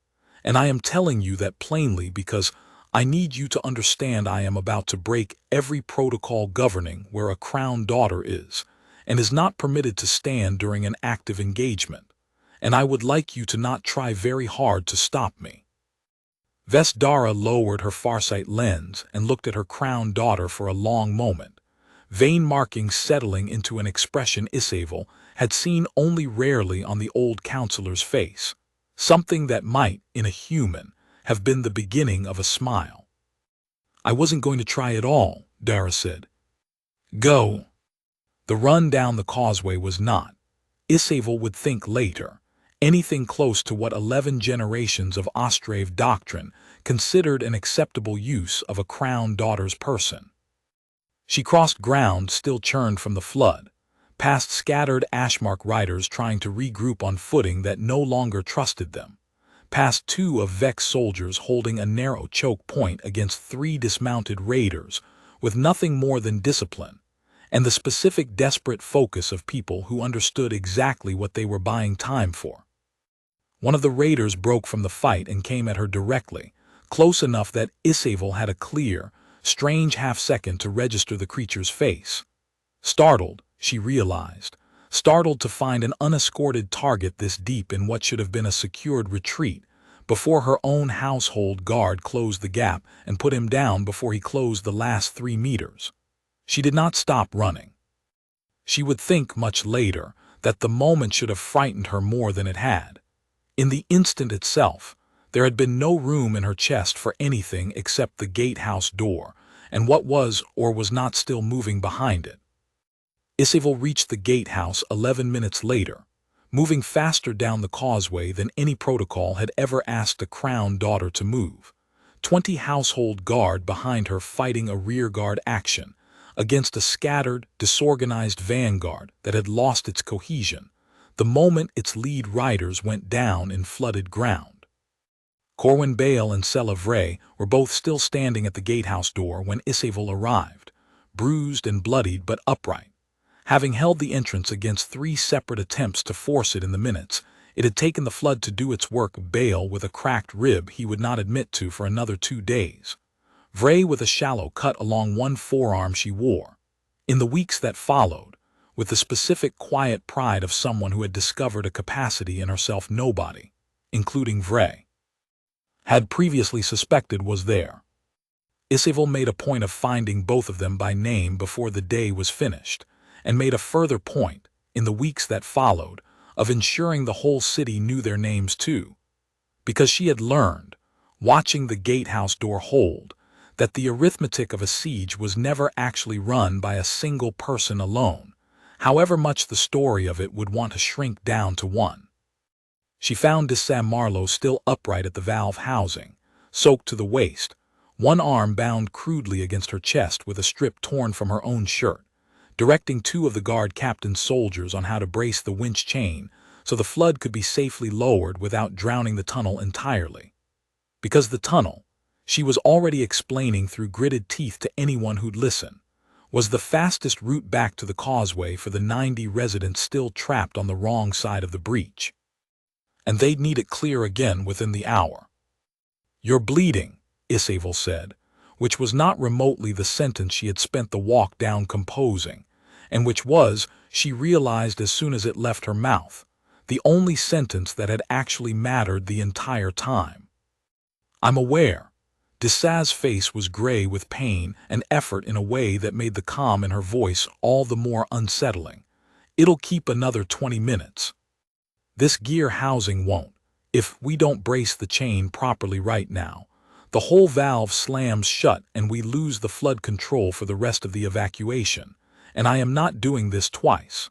Speaker 1: And I am telling you that plainly because I need you to understand I am about to break every protocol governing where a crown daughter is, and is not permitted to stand during an active engagement, and I would like you to not try very hard to stop me. Vesdara lowered her farsight lens and looked at her crown daughter for a long moment, vein markings settling into an expression Isavel had seen only rarely on the old counselor's face, something that might, in a human, have been the beginning of a smile. I wasn't going to try at all, Dara said. Go. The run down the causeway was not, Isavel would think later, anything close to what 11 generations of Ostrave doctrine considered an acceptable use of a crown daughter's person. She crossed ground still churned from the flood, past scattered Ashmark riders trying to regroup on footing that no longer trusted them, past 2 of Vex soldiers holding a narrow choke point against 3 dismounted raiders with nothing more than discipline, and the specific desperate focus of people who understood exactly what they were buying time for. One of the raiders broke from the fight and came at her directly, close enough that Isavel had a clear, strange half-second to register the creature's face. Startled, she realized, startled to find an unescorted target this deep in what should have been a secured retreat, before her own household guard closed the gap and put him down before he closed the last 3 meters. She did not stop running. She would think much later that the moment should have frightened her more than it had. In the instant itself, there had been no room in her chest for anything except the gatehouse door and what was or was not still moving behind it. Isavel reached the gatehouse 11 minutes later, moving faster down the causeway than any protocol had ever asked a crown daughter to move. 20 household guard behind her fighting a rearguard action against a scattered, disorganized vanguard that had lost its cohesion the moment its lead riders went down in flooded ground. Corwin Bale and Sela Vray were both still standing at the gatehouse door when Isavel arrived, bruised and bloodied but upright. Having held the entrance against 3 separate attempts to force it in the minutes it had taken the flood to do its work, Bale with a cracked rib he would not admit to for another 2 days. Vray with a shallow cut along one forearm she wore. In the weeks that followed, with the specific quiet pride of someone who had discovered a capacity in herself nobody, including Vray, had previously suspected was there. Isavel made a point of finding both of them by name before the day was finished, and made a further point, in the weeks that followed, of ensuring the whole city knew their names too. Because she had learned, watching the gatehouse door hold, that the arithmetic of a siege was never actually run by a single person alone, however much the story of it would want to shrink down to one. She found Dessa Marlowe still upright at the valve housing, soaked to the waist, one arm bound crudely against her chest with a strip torn from her own shirt, directing two of the guard captain's soldiers on how to brace the winch chain so the flood could be safely lowered without drowning the tunnel entirely. Because the tunnel, she was already explaining through gritted teeth to anyone who'd listen, was the fastest route back to the causeway for the 90 residents still trapped on the wrong side of the breach. And they'd need it clear again within the hour. "You're bleeding," Isavel said, which was not remotely the sentence she had spent the walk down composing, and which was, she realized as soon as it left her mouth, the only sentence that had actually mattered the entire time. "I'm aware." Dessa's face was gray with pain and effort in a way that made the calm in her voice all the more unsettling. "It'll keep another 20 minutes. This gear housing won't. If we don't brace the chain properly right now, the whole valve slams shut and we lose the flood control for the rest of the evacuation, and I am not doing this twice."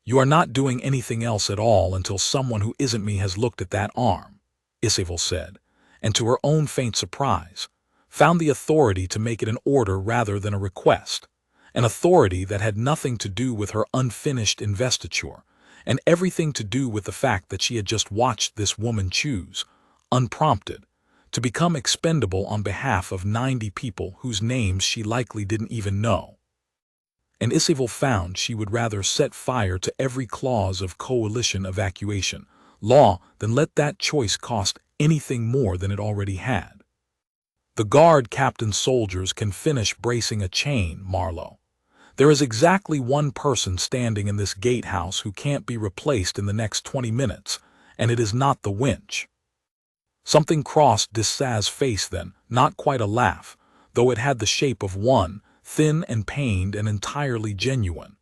Speaker 1: "You are not doing anything else at all until someone who isn't me has looked at that arm," Isavel said, and to her own faint surprise, found the authority to make it an order rather than a request, an authority that had nothing to do with her unfinished investiture, and everything to do with the fact that she had just watched this woman choose, unprompted, to become expendable on behalf of 90 people whose names she likely didn't even know. And Isavel found she would rather set fire to every clause of coalition evacuation law than let that choice cost anything more than it already had. "The guard captain's soldiers can finish bracing a chain, Marlowe. There is exactly one person standing in this gatehouse who can't be replaced in the next 20 minutes, and it is not the winch." Something crossed Dessa's face then, not quite a laugh, though it had the shape of one, thin and pained and entirely genuine.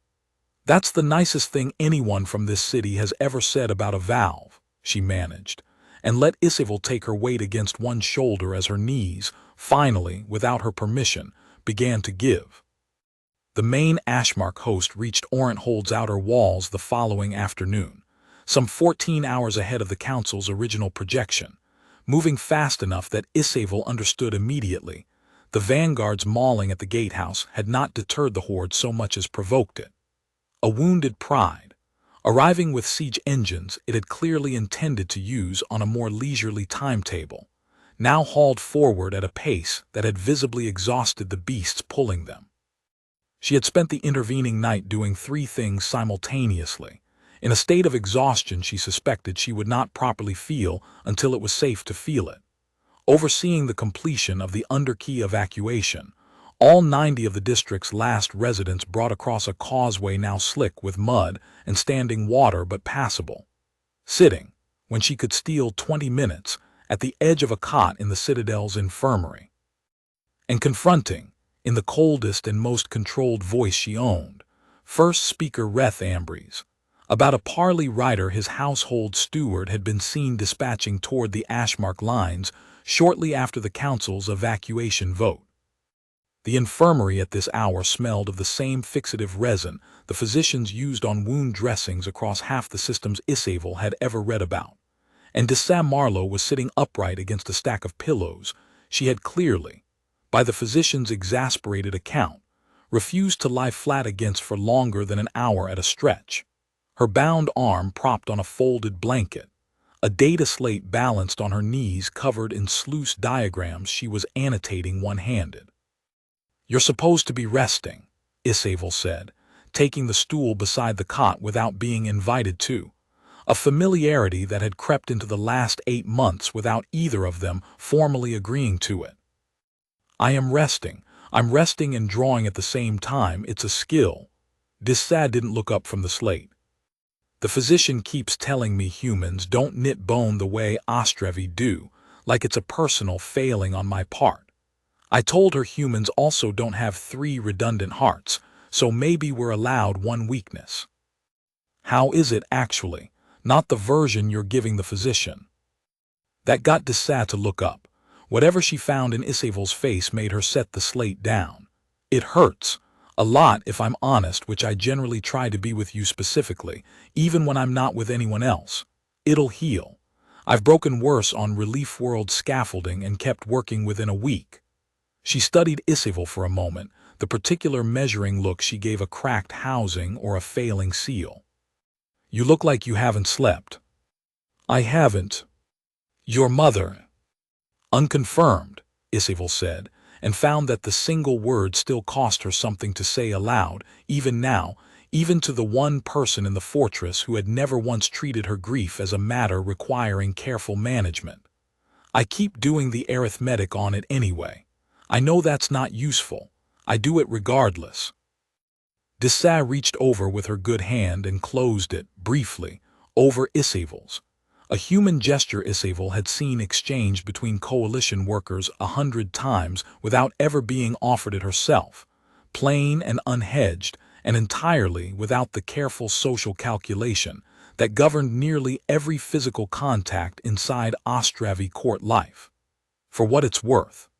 Speaker 1: "That's the nicest thing anyone from this city has ever said about a valve," she managed, and let Isavel take her weight against one shoulder as her knees, finally, without her permission, began to give. The main Ashmark host reached Orenthold's outer walls the following afternoon, some 14 hours ahead of the council's original projection, moving fast enough that Isavel understood immediately. The vanguard's mauling at the gatehouse had not deterred the horde so much as provoked it. A wounded pride, arriving with siege engines it had clearly intended to use on a more leisurely timetable, now hauled forward at a pace that had visibly exhausted the beasts pulling them. She had spent the intervening night doing 3 things simultaneously, in a state of exhaustion she suspected she would not properly feel until it was safe to feel it. Overseeing the completion of the underkey evacuation, all 90 of the district's last residents brought across a causeway now slick with mud and standing water but passable. Sitting, when she could steal 20 minutes, at the edge of a cot in the citadel's infirmary. And confronting, in the coldest and most controlled voice she owned, First Speaker Reth Ambries, about a parley writer his household steward had been seen dispatching toward the Ashmark lines shortly after the council's evacuation vote. The infirmary at this hour smelled of the same fixative resin the physicians used on wound dressings across half the systems Isavel had ever read about, and Dessa Marlowe was sitting upright against a stack of pillows she had clearly, by the physician's exasperated account, refused to lie flat against for longer than an hour at a stretch, her bound arm propped on a folded blanket, a data slate balanced on her knees covered in sluice diagrams she was annotating one-handed. "You're supposed to be resting," Isavel said, taking the stool beside the cot without being invited to, a familiarity that had crept into the last 8 months without either of them formally agreeing to it. "I am resting. I'm resting and drawing at the same time. It's a skill." Dessa didn't look up from the slate. "The physician keeps telling me humans don't knit bone the way Ostrave do, like it's a personal failing on my part. I told her humans also don't have 3 redundant hearts, so maybe we're allowed 1 weakness." "How is it actually? Not the version you're giving the physician." That got Dessa to look up. Whatever she found in Isavel's face made her set the slate down. "It hurts. A lot if I'm honest, which I generally try to be with you specifically, even when I'm not with anyone else. It'll heal. I've broken worse on Relief World scaffolding and kept working within a week." She studied Isavel for a moment, the particular measuring look she gave a cracked housing or a failing seal. "You look like you haven't slept." "I haven't." "Your mother—" "Unconfirmed," Isavel said, and found that the single word still cost her something to say aloud, even now, even to the one person in the fortress who had never once treated her grief as a matter requiring careful management. "I keep doing the arithmetic on it anyway. I know that's not useful. I do it regardless." Dessa reached over with her good hand and closed it, briefly, over Isavel's. A human gesture Isavel had seen exchanged between coalition workers 100 times without ever being offered it herself, plain and unhedged, and entirely without the careful social calculation that governed nearly every physical contact inside Ostrave court life. "For what it's worth.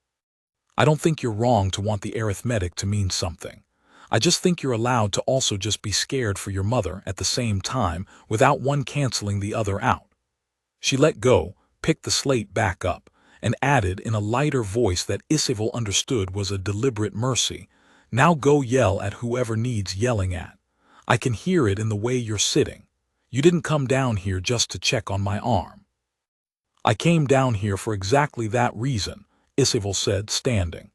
Speaker 1: I don't think you're wrong to want the arithmetic to mean something. I just think you're allowed to also just be scared for your mother at the same time without one canceling the other out." She let go, picked the slate back up, and added in a lighter voice that Isavel understood was a deliberate mercy, "Now go yell at whoever needs yelling at. I can hear it in the way you're sitting. You didn't come down here just to check on my arm." "I came down here for exactly that reason," Isavel said, standing.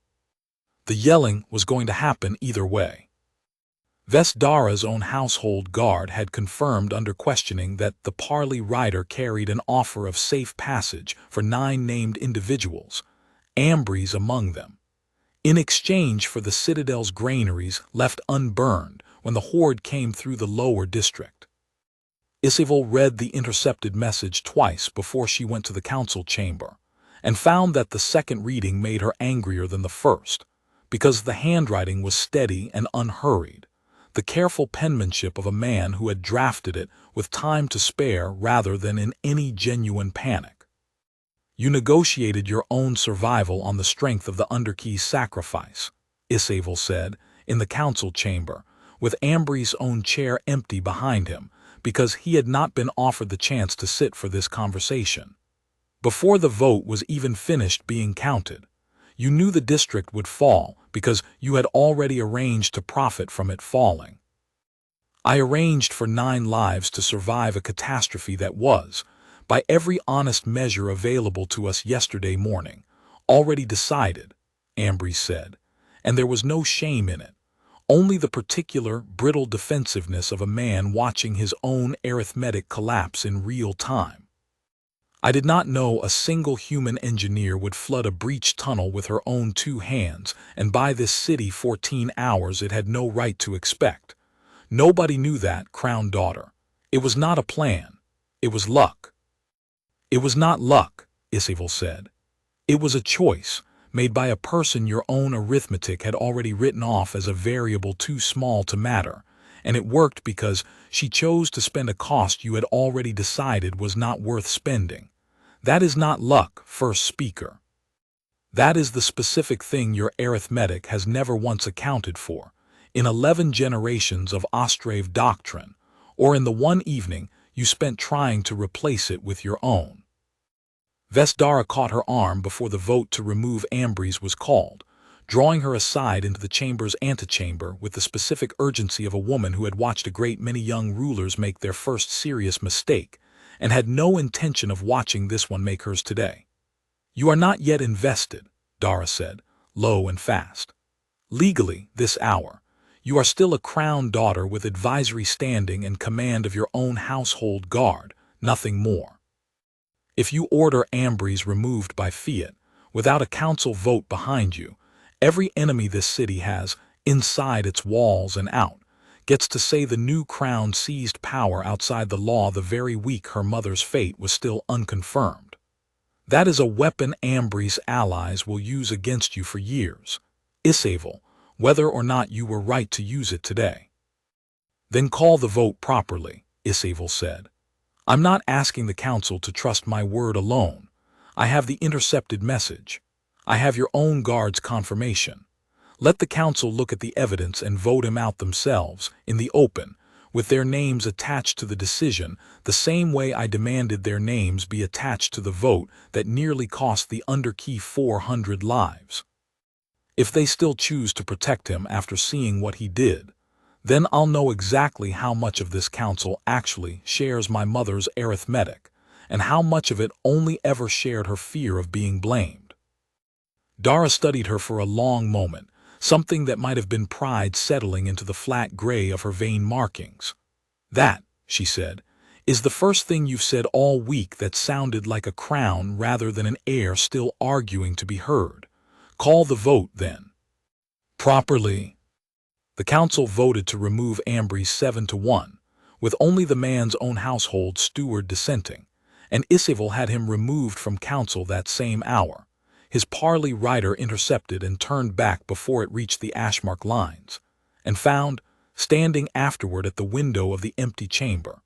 Speaker 1: The yelling was going to happen either way. Vesdara's own household guard had confirmed under questioning that the parley rider carried an offer of safe passage for 9 named individuals, Ambries among them, in exchange for the citadel's granaries left unburned when the horde came through the lower district. Isavel read the intercepted message twice before she went to the council chamber, and found that the second reading made her angrier than the first, because the handwriting was steady and unhurried, the careful penmanship of a man who had drafted it with time to spare rather than in any genuine panic. "You negotiated your own survival on the strength of the Underkey's sacrifice," Isavel said, in the council chamber, with Ambry's own chair empty behind him, because he had not been offered the chance to sit for this conversation. "Before the vote was even finished being counted. You knew the district would fall because you had already arranged to profit from it falling. I arranged for 9 lives to survive a catastrophe that was, by every honest measure available to us yesterday morning, already decided," Ambry said, "and there was no shame in it, only the particular, brittle defensiveness of a man watching his own arithmetic collapse in real time. I did not know a single human engineer would flood a breached tunnel with her own 2 hands and buy this city 14 hours it had no right to expect. Nobody knew that, Crown Daughter. It was not a plan. It was luck." "It was not luck," Isavel said. "It was a choice, made by a person your own arithmetic had already written off as a variable too small to matter, and it worked because she chose to spend a cost you had already decided was not worth spending. That is not luck, first speaker. That is the specific thing your arithmetic has never once accounted for, in 11 generations of Ostrave doctrine, or in the one evening you spent trying to replace it with your own." Vesdara caught her arm before the vote to remove Ambries was called, drawing her aside into the chamber's antechamber with the specific urgency of a woman who had watched a great many young rulers make their first serious mistake, and had no intention of watching this one make hers today. "You are not yet invested," Dara said, low and fast. "Legally, this hour. You are still a crown daughter with advisory standing and command of your own household guard, nothing more. If you order Ambries removed by fiat, without a council vote behind you, every enemy this city has, inside its walls and out, gets to say the new crown seized power outside the law the very week her mother's fate was still unconfirmed. That is a weapon Ambry's allies will use against you for years, Isavel, whether or not you were right to use it today." "Then call the vote properly," Isavel said. "I'm not asking the council to trust my word alone. I have the intercepted message. I have your own guard's confirmation. Let the council look at the evidence and vote him out themselves, in the open, with their names attached to the decision the same way I demanded their names be attached to the vote that nearly cost the Underkey 400 lives. If they still choose to protect him after seeing what he did, then I'll know exactly how much of this council actually shares my mother's arithmetic, and how much of it only ever shared her fear of being blamed. Dara studied her for a long moment, something that might have been pride settling into the flat gray of her vein markings. "That," she said, "is the first thing you've said all week that sounded like a crown rather than an air still arguing to be heard. Call the vote, then." Properly. The council voted to remove Ambrose 7-1, with only the man's own household steward dissenting, and Isavel had him removed from council that same hour. His parley rider intercepted and turned back before it reached the ashmark lines, and found, standing afterward at the window of the empty chamber,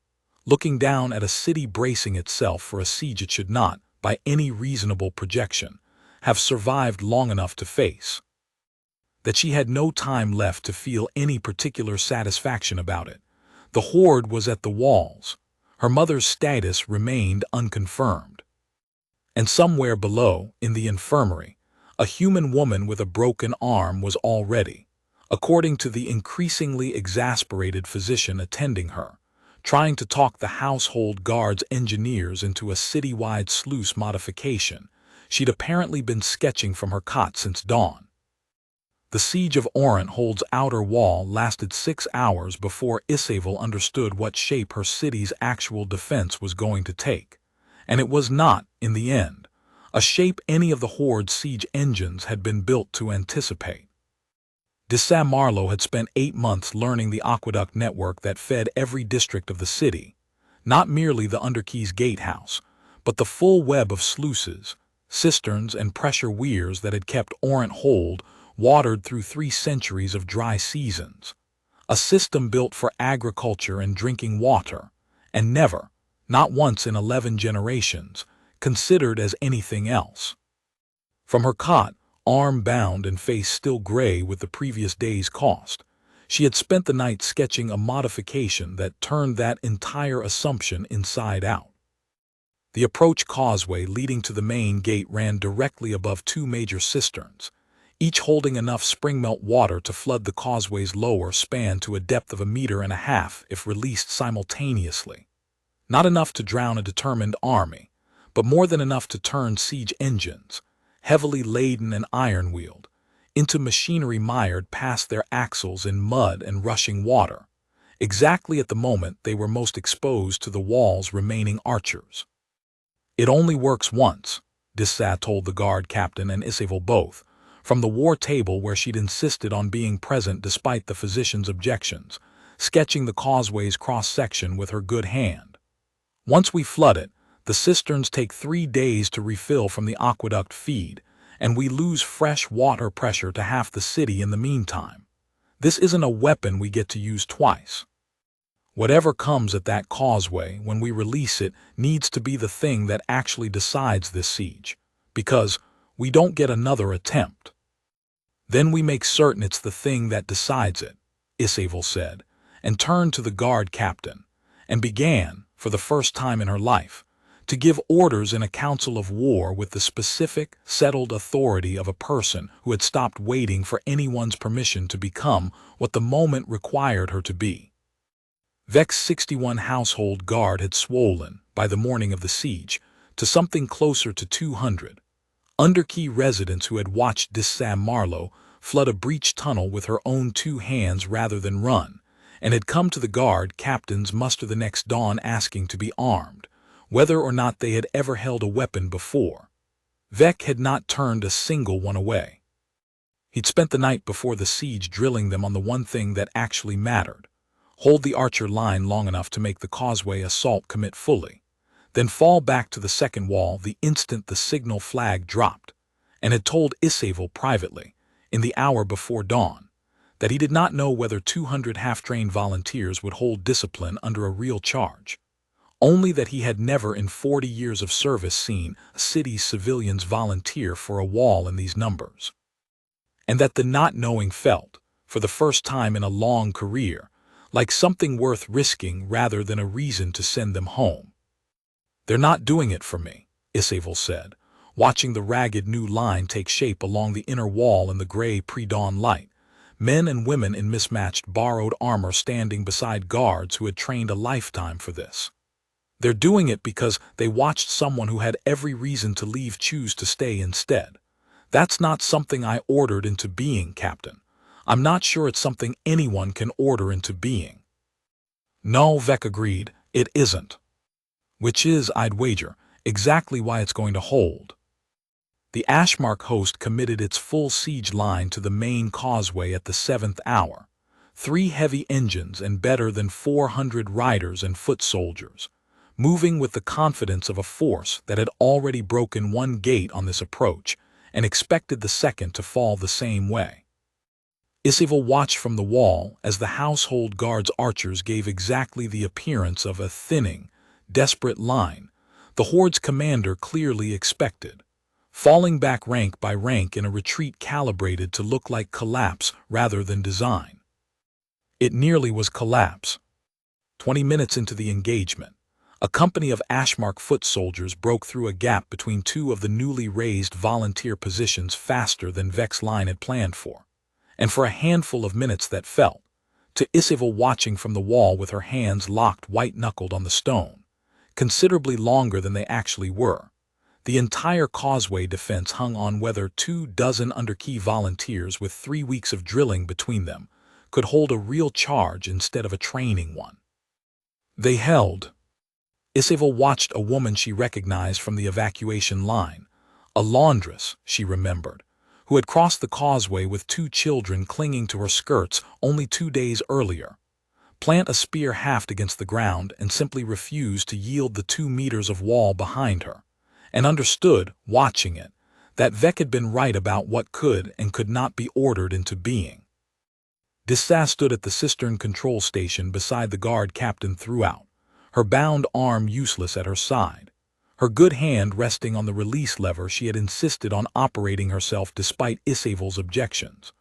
Speaker 1: looking down at a city bracing itself for a siege it should not, by any reasonable projection, have survived long enough to face, that she had no time left to feel any particular satisfaction about it. The horde was at the walls. Her mother's status remained unconfirmed. And somewhere below, in the infirmary, a human woman with a broken arm was already, according to the increasingly exasperated physician attending her, trying to talk the household guard's engineers into a citywide sluice modification she'd apparently been sketching from her cot since dawn. The siege of Oranthold's outer wall lasted 6 hours before Isavel understood what shape her city's actual defense was going to take, and it was not, in the end, a shape any of the Horde's siege engines had been built to anticipate. Dessa Marlowe had spent 8 months learning the aqueduct network that fed every district of the city, not merely the Underkey's gatehouse, but the full web of sluices, cisterns, and pressure weirs that had kept Oranthold watered through 3 centuries of dry seasons, a system built for agriculture and drinking water, and never, not once in 11 generations, considered as anything else. From her cot, arm bound and face still gray with the previous day's cost, she had spent the night sketching a modification that turned that entire assumption inside out. The approach causeway leading to the main gate ran directly above 2 major cisterns, each holding enough spring-melt water to flood the causeway's lower span to a depth of 1.5 meters if released simultaneously. Not enough to drown a determined army, but more than enough to turn siege engines, heavily laden and iron-wheeled, into machinery mired past their axles in mud and rushing water, exactly at the moment they were most exposed to the wall's remaining archers. "It only works once," Dessa told the guard captain and Isavel both, from the war table where she'd insisted on being present despite the physician's objections, sketching the causeway's cross-section with her good hand. "Once we flood it, the cisterns take 3 days to refill from the aqueduct feed, and we lose fresh water pressure to half the city in the meantime. This isn't a weapon we get to use twice. Whatever comes at that causeway when we release it needs to be the thing that actually decides this siege, because we don't get another attempt. Then we make certain it's the thing that decides it," Isavel said, and turned to the guard captain, and began, for the first time in her life, to give orders in a council of war with the specific, settled authority of a person who had stopped waiting for anyone's permission to become what the moment required her to be. Vec's 61 household guard had swollen, by the morning of the siege, to something closer to 200. Underkey residents who had watched Dessa Marlowe flood a breached tunnel with her own 2 hands rather than run, and had come to the guard captain's muster the next dawn asking to be armed, whether or not they had ever held a weapon before. Vec had not turned a single one away. He'd spent the night before the siege drilling them on the one thing that actually mattered: hold the archer line long enough to make the causeway assault commit fully, then fall back to the second wall the instant the signal flag dropped, and had told Isavel privately, in the hour before dawn, that he did not know whether 200 half-trained volunteers would hold discipline under a real charge, only that he had never in 40 years of service seen a city's civilians volunteer for a wall in these numbers, and that the not knowing felt, for the first time in a long career, like something worth risking rather than a reason to send them home. "They're not doing it for me," Isavel said, watching the ragged new line take shape along the inner wall in the gray pre-dawn light, men and women in mismatched borrowed armor standing beside guards who had trained a lifetime for this. "They're doing it because they watched someone who had every reason to leave choose to stay instead. That's not something I ordered into being, Captain. I'm not sure it's something anyone can order into being." "No," Vec agreed, "it isn't. Which is, I'd wager, exactly why it's going to hold." The Ashmark host committed its full siege line to the main causeway at the 7th hour. 3 heavy engines and better than 400 riders and foot soldiers, moving with the confidence of a force that had already broken one gate on this approach and expected the second to fall the same way. Isavel watched from the wall as the household guards' archers gave exactly the appearance of a thinning, desperate line the horde's commander clearly expected, falling back rank by rank in a retreat calibrated to look like collapse rather than design. It nearly was collapse. 20 minutes into the engagement, a company of Ashmark foot soldiers broke through a gap between 2 of the newly raised volunteer positions faster than Vec's line had planned for, and for a handful of minutes that felt, to Isavel watching from the wall with her hands locked white-knuckled on the stone, considerably longer than they actually were, the entire causeway defense hung on whether 24 underkey volunteers with 3 weeks of drilling between them could hold a real charge instead of a training one. They held. Isavel watched a woman she recognized from the evacuation line, a laundress, she remembered, who had crossed the causeway with 2 children clinging to her skirts only 2 days earlier, plant a spear haft against the ground and simply refuse to yield the 2 meters of wall behind her, and understood, watching it, that Vec had been right about what could and could not be ordered into being. Dessa stood at the cistern control station beside the guard captain throughout, her bound arm useless at her side, her good hand resting on the release lever she had insisted on operating herself despite Isavel's objections,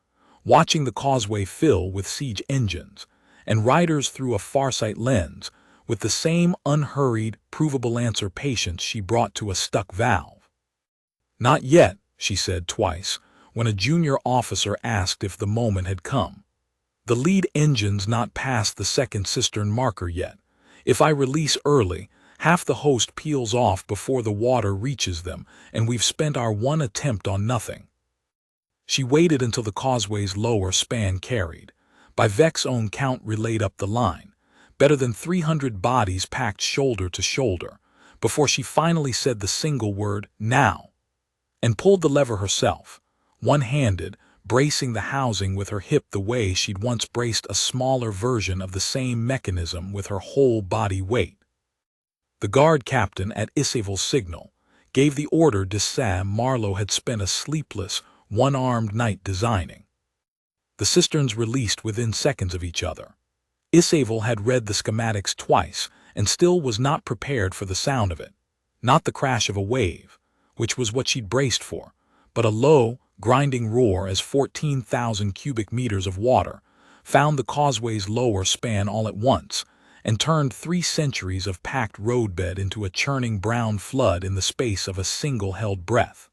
Speaker 1: watching the causeway fill with siege engines and riders through a farsight lens with the same unhurried, provable answer patience she brought to a stuck valve. "Not yet," she said twice, when a junior officer asked if the moment had come. "The lead engine's not past the second cistern marker yet. If I release early, half the host peels off before the water reaches them, and we've spent our one attempt on nothing." She waited until the causeway's lower span carried, by Vec's own count relayed up the line, better than 300 bodies packed shoulder to shoulder, before she finally said the single word, "Now," and pulled the lever herself, one-handed, bracing the housing with her hip the way she'd once braced a smaller version of the same mechanism with her whole body weight. The guard captain, at Isavel's signal, gave the order Dessa Marlowe had spent a sleepless, one-armed night designing. The cisterns released within seconds of each other. Isavel had read the schematics twice and still was not prepared for the sound of it. Not the crash of a wave, which was what she'd braced for, but a low, grinding roar as 14,000 cubic meters of water found the causeway's lower span all at once and turned 3 centuries of packed roadbed into a churning brown flood in the space of a single held breath.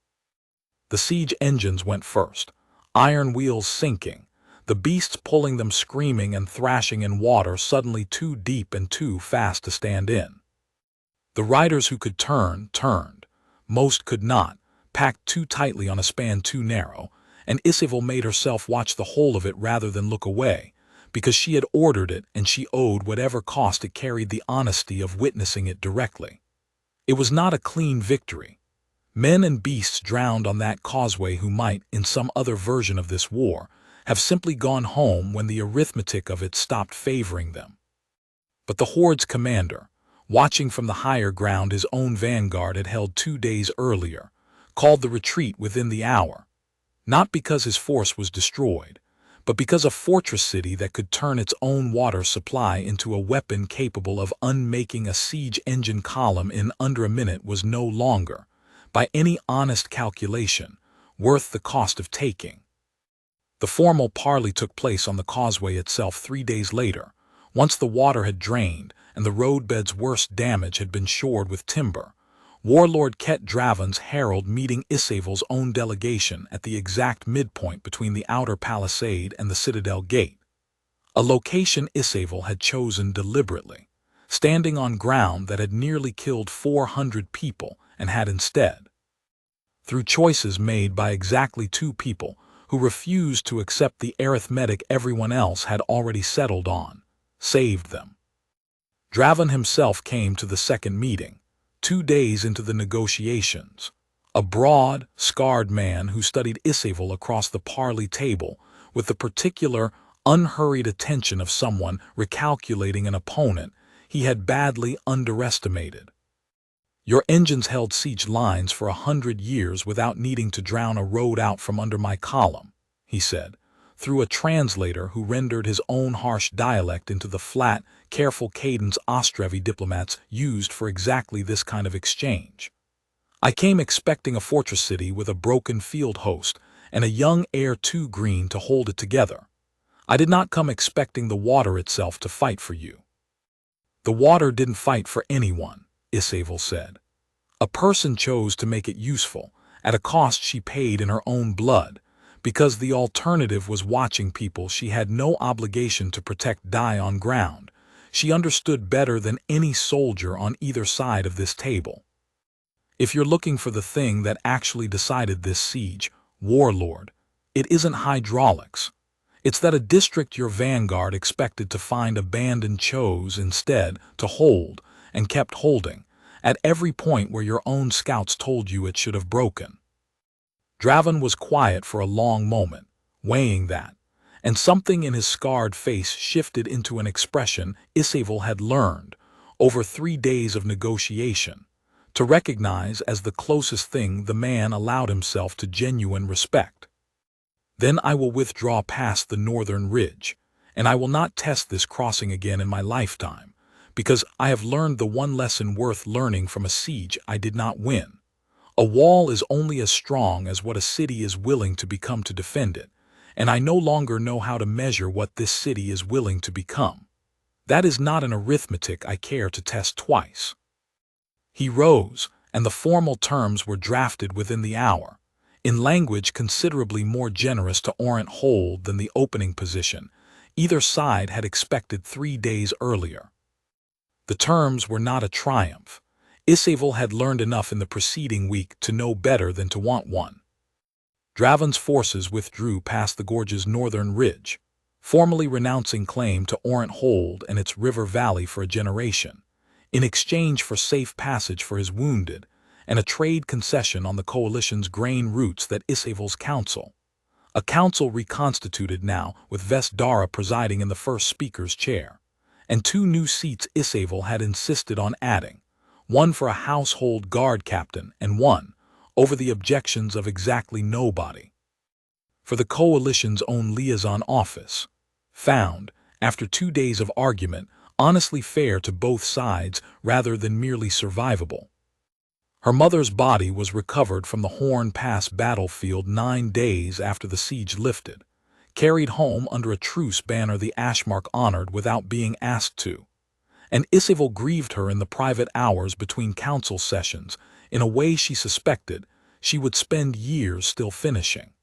Speaker 1: The siege engines went first, iron wheels sinking, the beasts pulling them screaming and thrashing in water suddenly too deep and too fast to stand in. The riders who could turn, turned. Most could not, packed too tightly on a span too narrow, and Isavel made herself watch the whole of it rather than look away, because she had ordered it and she owed whatever cost it carried the honesty of witnessing it directly. It was not a clean victory. Men and beasts drowned on that causeway who might, in some other version of this war, have simply gone home when the arithmetic of it stopped favoring them. But the horde's commander, watching from the higher ground his own vanguard had held 2 days earlier, called the retreat within the hour, not because his force was destroyed, but because a fortress city that could turn its own water supply into a weapon capable of unmaking a siege engine column in under a minute was no longer, by any honest calculation, worth the cost of taking. The formal parley took place on the causeway itself 3 days later, Once the water had drained and the roadbed's worst damage had been shored with timber, Warlord Ket Draven's herald meeting Isavel's own delegation at the exact midpoint between the outer palisade and the citadel gate, a location Isavel had chosen deliberately, standing on ground that had nearly killed 400 people and had instead, through choices made by exactly 2 people who refused to accept the arithmetic everyone else had already settled on, saved them. Draven himself came to the second meeting, 2 days into the negotiations, a broad, scarred man who studied Isavel across the parley table with the particular, unhurried attention of someone recalculating an opponent he had badly underestimated. "Your engines held siege lines for 100 years without needing to drown a road out from under my column," he said, through a translator who rendered his own harsh dialect into the flat, careful cadence Ostrave diplomats used for exactly this kind of exchange. "I came expecting a fortress city with a broken field host and a young heir too green to hold it together. I did not come expecting the water itself to fight for you." "The water didn't fight for anyone," Isavel said. "A person chose to make it useful, at a cost she paid in her own blood, because the alternative was watching people she had no obligation to protect die on ground. She understood better than any soldier on either side of this table. If you're looking for the thing that actually decided this siege, Warlord, it isn't hydraulics. It's that a district your vanguard expected to find abandoned chose instead to hold, and kept holding, at every point where your own scouts told you it should have broken." Draven was quiet for a long moment, weighing that, and something in his scarred face shifted into an expression Isavel had learned, over 3 days of negotiation, to recognize as the closest thing the man allowed himself to genuine respect. "Then I will withdraw past the northern ridge, and I will not test this crossing again in my lifetime, because I have learned the one lesson worth learning from a siege I did not win. A wall is only as strong as what a city is willing to become to defend it, and I no longer know how to measure what this city is willing to become. That is not an arithmetic I care to test twice." He rose, and the formal terms were drafted within the hour, in language considerably more generous to Orient Hold than the opening position either side had expected 3 days earlier. The terms were not a triumph. Isavel had learned enough in the preceding week to know better than to want one. Draven's forces withdrew past the gorge's northern ridge, formally renouncing claim to Orient Hold and its river valley for a generation, in exchange for safe passage for his wounded, and a trade concession on the coalition's grain routes that Isavel's council, a council reconstituted now with Dara presiding in the first speaker's chair, and 2 new seats Isavel had insisted on adding, one for a household guard captain and one, over the objections of exactly nobody, for the coalition's own liaison office, found, after 2 days of argument, honestly fair to both sides rather than merely survivable. Her mother's body was recovered from the Horn Pass battlefield 9 days after the siege lifted, carried home under a truce banner the Ashmark honored without being asked to, and Isavel grieved her in the private hours between council sessions in a way she suspected she would spend years still finishing.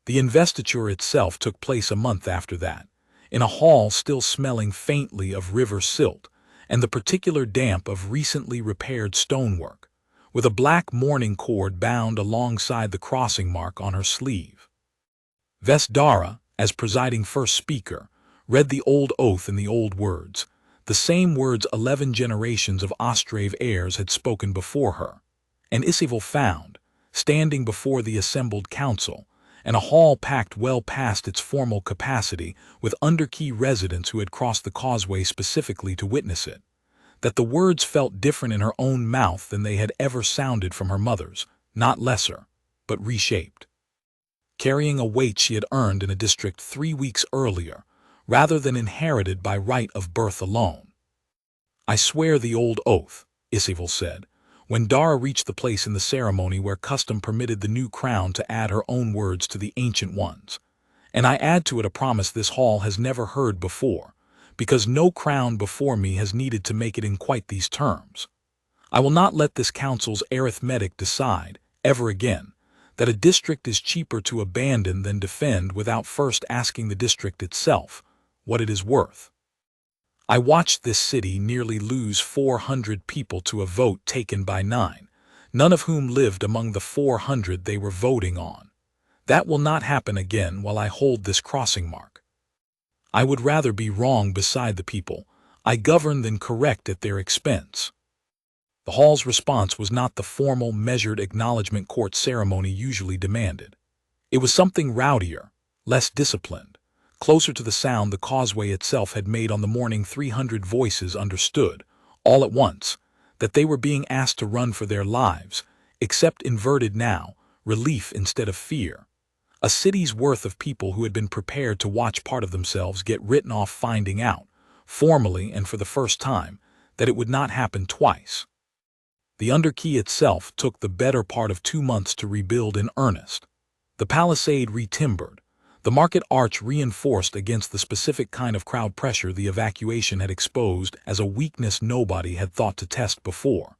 Speaker 1: The investiture itself took place a month after that, in a hall still smelling faintly of river silt and the particular damp of recently repaired stonework, with a black mourning cord bound alongside the crossing mark on her sleeve. Dara, as presiding first speaker, read the old oath in the old words, the same words 11 generations of Ostrave heirs had spoken before her, and Isavel found, standing before the assembled council, and a hall packed well past its formal capacity with underkey residents who had crossed the causeway specifically to witness it, that the words felt different in her own mouth than they had ever sounded from her mother's, not lesser, but reshaped, carrying a weight she had earned in a district 3 weeks earlier, rather than inherited by right of birth alone. "I swear the old oath," Isavel said, when Dara reached the place in the ceremony where custom permitted the new crown to add her own words to the ancient ones, "and I add to it a promise this hall has never heard before, because no crown before me has needed to make it in quite these terms. I will not let this council's arithmetic decide, ever again, that a district is cheaper to abandon than defend without first asking the district itself what it is worth. I watched this city nearly lose 400 people to a vote taken by 9, none of whom lived among the 400 they were voting on. That will not happen again while I hold this crossing mark. I would rather be wrong beside the people I govern than correct at their expense. The hall's response was not the formal, measured acknowledgment court ceremony usually demanded. It was something rowdier, less disciplined, closer to the sound the causeway itself had made on the morning 300 voices understood, all at once, that they were being asked to run for their lives, except inverted now, relief instead of fear. A city's worth of people who had been prepared to watch part of themselves get written off, finding out, formally and for the first time, that it would not happen twice. The underkey itself took the better part of 2 months to rebuild in earnest. The palisade retimbered, the market arch reinforced against the specific kind of crowd pressure the evacuation had exposed as a weakness nobody had thought to test before.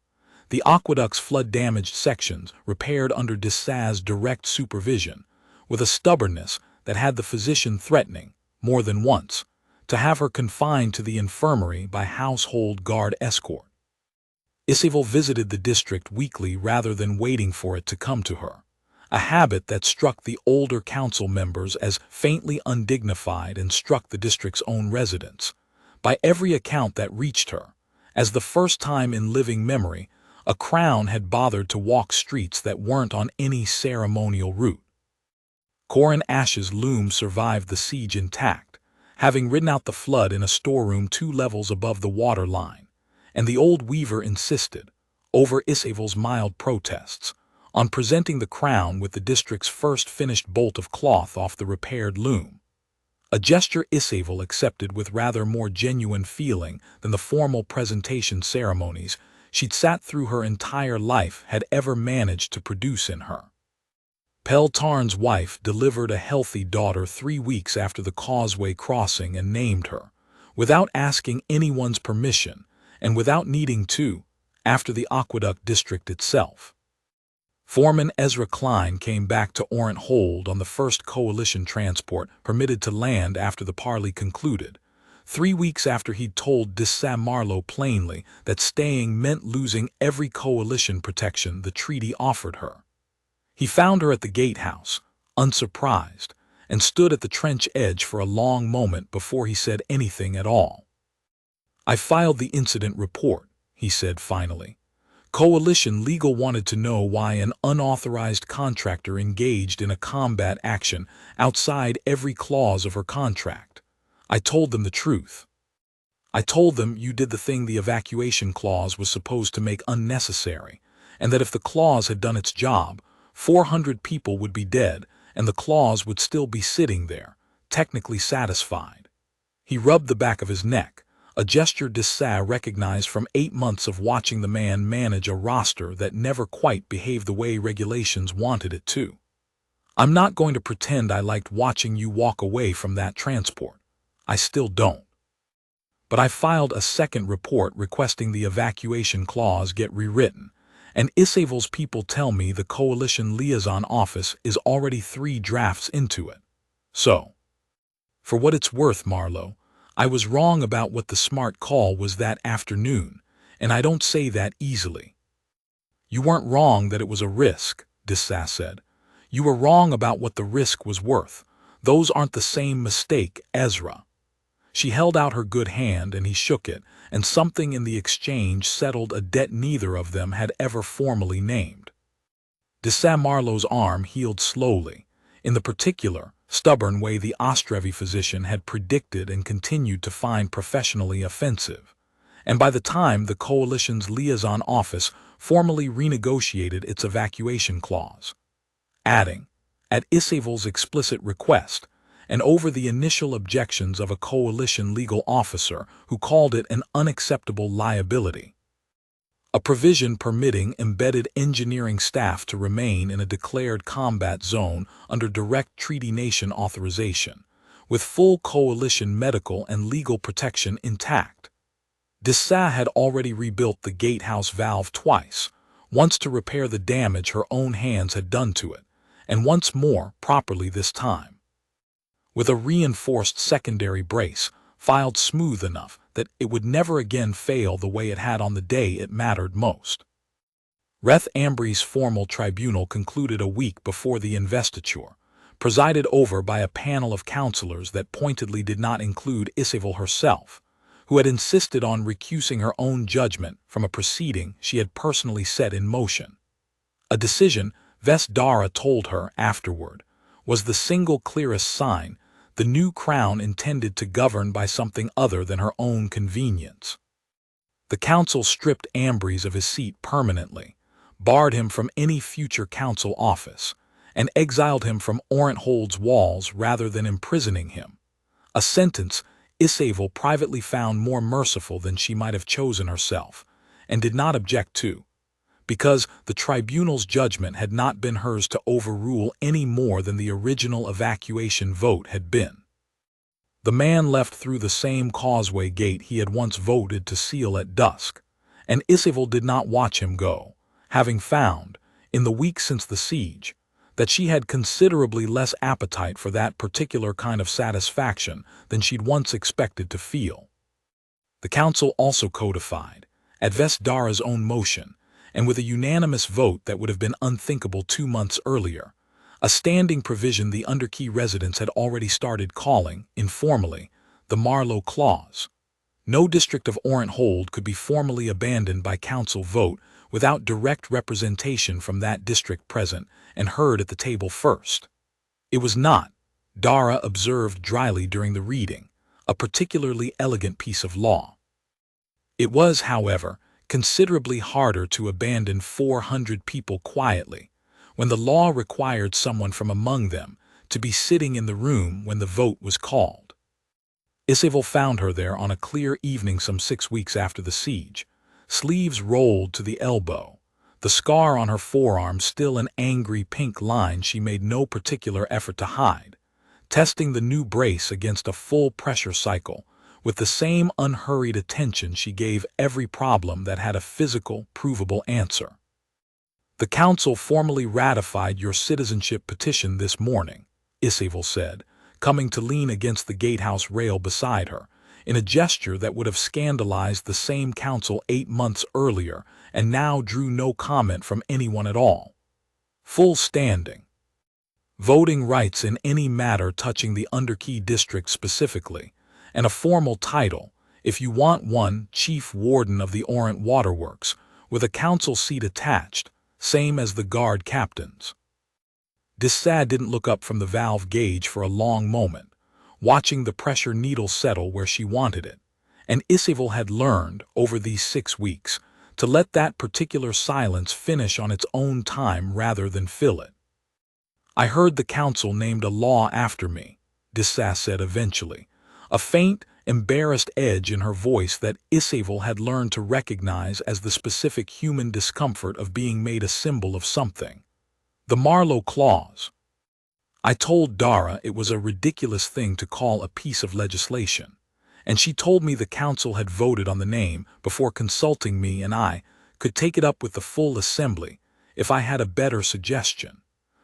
Speaker 1: The aqueduct's flood-damaged sections repaired under Dessa's direct supervision, with a stubbornness that had the physician threatening, more than once, to have her confined to the infirmary by household guard escort. Isavel visited the district weekly rather than waiting for it to come to her, a habit that struck the older council members as faintly undignified and struck the district's own residents, by every account that reached her, as the first time in living memory a crown had bothered to walk streets that weren't on any ceremonial route. Corin Ash's loom survived the siege intact, having ridden out the flood in a storeroom 2 levels above the water line, and the old weaver insisted, over Isavel's mild protests, on presenting the crown with the district's first finished bolt of cloth off the repaired loom. A gesture Isavel accepted with rather more genuine feeling than the formal presentation ceremonies she'd sat through her entire life had ever managed to produce in her. Peltarn's wife delivered a healthy daughter 3 weeks after the causeway crossing and named her, without asking anyone's permission, and without needing to, after the aqueduct district itself. Foreman Ezra Klein came back to Orant Hold on the first coalition transport permitted to land after the parley concluded, 3 weeks after he'd told Dessa Marlowe plainly that staying meant losing every coalition protection the treaty offered her. He found her at the gatehouse, unsurprised, and stood at the trench edge for a long moment before he said anything at all. "I filed the incident report," he said finally. "Coalition legal wanted to know why an unauthorized contractor engaged in a combat action outside every clause of her contract. I told them the truth. I told them you did the thing the evacuation clause was supposed to make unnecessary, and that if the clause had done its job, 400 people would be dead, and the clause would still be sitting there, technically satisfied." He rubbed the back of his neck, a gesture Dessa recognized from 8 months of watching the man manage a roster that never quite behaved the way regulations wanted it to. "I'm not going to pretend I liked watching you walk away from that transport. I still don't. But I filed a second report requesting the evacuation clause get rewritten, and Isavel's people tell me the Coalition Liaison Office is already 3 drafts into it. So, for what it's worth, Marlowe, I was wrong about what the smart call was that afternoon, and I don't say that easily." "You weren't wrong that it was a risk," Dessa said. "You were wrong about what the risk was worth. Those aren't the same mistake, Ezra." She held out her good hand and he shook it, and something in the exchange settled a debt neither of them had ever formally named. Dessa Marlowe's arm healed slowly, in the particular, stubborn way the Ostrave physician had predicted and continued to find professionally offensive, and by the time the Coalition's liaison office formally renegotiated its evacuation clause, adding, at Isavel's explicit request, and over the initial objections of a coalition legal officer who called it an unacceptable liability, a provision permitting embedded engineering staff to remain in a declared combat zone under direct treaty nation authorization, with full coalition medical and legal protection intact. Dessa had already rebuilt the gatehouse valve twice, once to repair the damage her own hands had done to it, and once more properly this time, with a reinforced secondary brace filed smooth enough that it would never again fail the way it had on the day it mattered most. Reth Ambry's formal tribunal concluded a week before the investiture, presided over by a panel of counselors that pointedly did not include Isavel herself, who had insisted on recusing her own judgment from a proceeding she had personally set in motion. A decision, Dara told her afterward, was the single clearest sign the new crown intended to govern by something other than her own convenience. The council stripped Ambrys of his seat permanently, barred him from any future council office, and exiled him from Orenthold's walls rather than imprisoning him, a sentence Isavel privately found more merciful than she might have chosen herself, and did not object to, because the tribunal's judgment had not been hers to overrule any more than the original evacuation vote had been. The man left through the same causeway gate he had once voted to seal at dusk, and Isavel did not watch him go, having found, in the week since the siege, that she had considerably less appetite for that particular kind of satisfaction than she'd once expected to feel. The council also codified, at Dara's own motion, and with a unanimous vote that would have been unthinkable 2 months earlier, a standing provision the Underkey residents had already started calling, informally, the Marlowe Clause. No district of Orenthold could be formally abandoned by council vote without direct representation from that district present and heard at the table first. It was not, Dara observed dryly during the reading, a particularly elegant piece of law. It was, however, considerably harder to abandon 400 people quietly, when the law required someone from among them to be sitting in the room when the vote was called. Isavel found her there on a clear evening some 6 weeks after the siege, sleeves rolled to the elbow, the scar on her forearm still an angry pink line she made no particular effort to hide, testing the new brace against a full pressure cycle with the same unhurried attention she gave every problem that had a physical, provable answer. "The council formally ratified your citizenship petition this morning," Isavel said, coming to lean against the gatehouse rail beside her, in a gesture that would have scandalized the same council 8 months earlier and now drew no comment from anyone at all. "Full standing. Voting rights in any matter touching the Underkey district specifically, and a formal title, if you want one, Chief Warden of the Orent Waterworks, with a council seat attached, same as the guard captains." Dessa didn't look up from the valve gauge for a long moment, watching the pressure needle settle where she wanted it, and Isavel had learned, over these 6 weeks, to let that particular silence finish on its own time rather than fill it. "I heard the council named a law after me," Dessa said eventually, a faint, embarrassed edge in her voice that Isavel had learned to recognize as the specific human discomfort of being made a symbol of something. "The Marlowe Clause. I told Dara it was a ridiculous thing to call a piece of legislation, and she told me the council had voted on the name before consulting me and I could take it up with the full assembly if I had a better suggestion,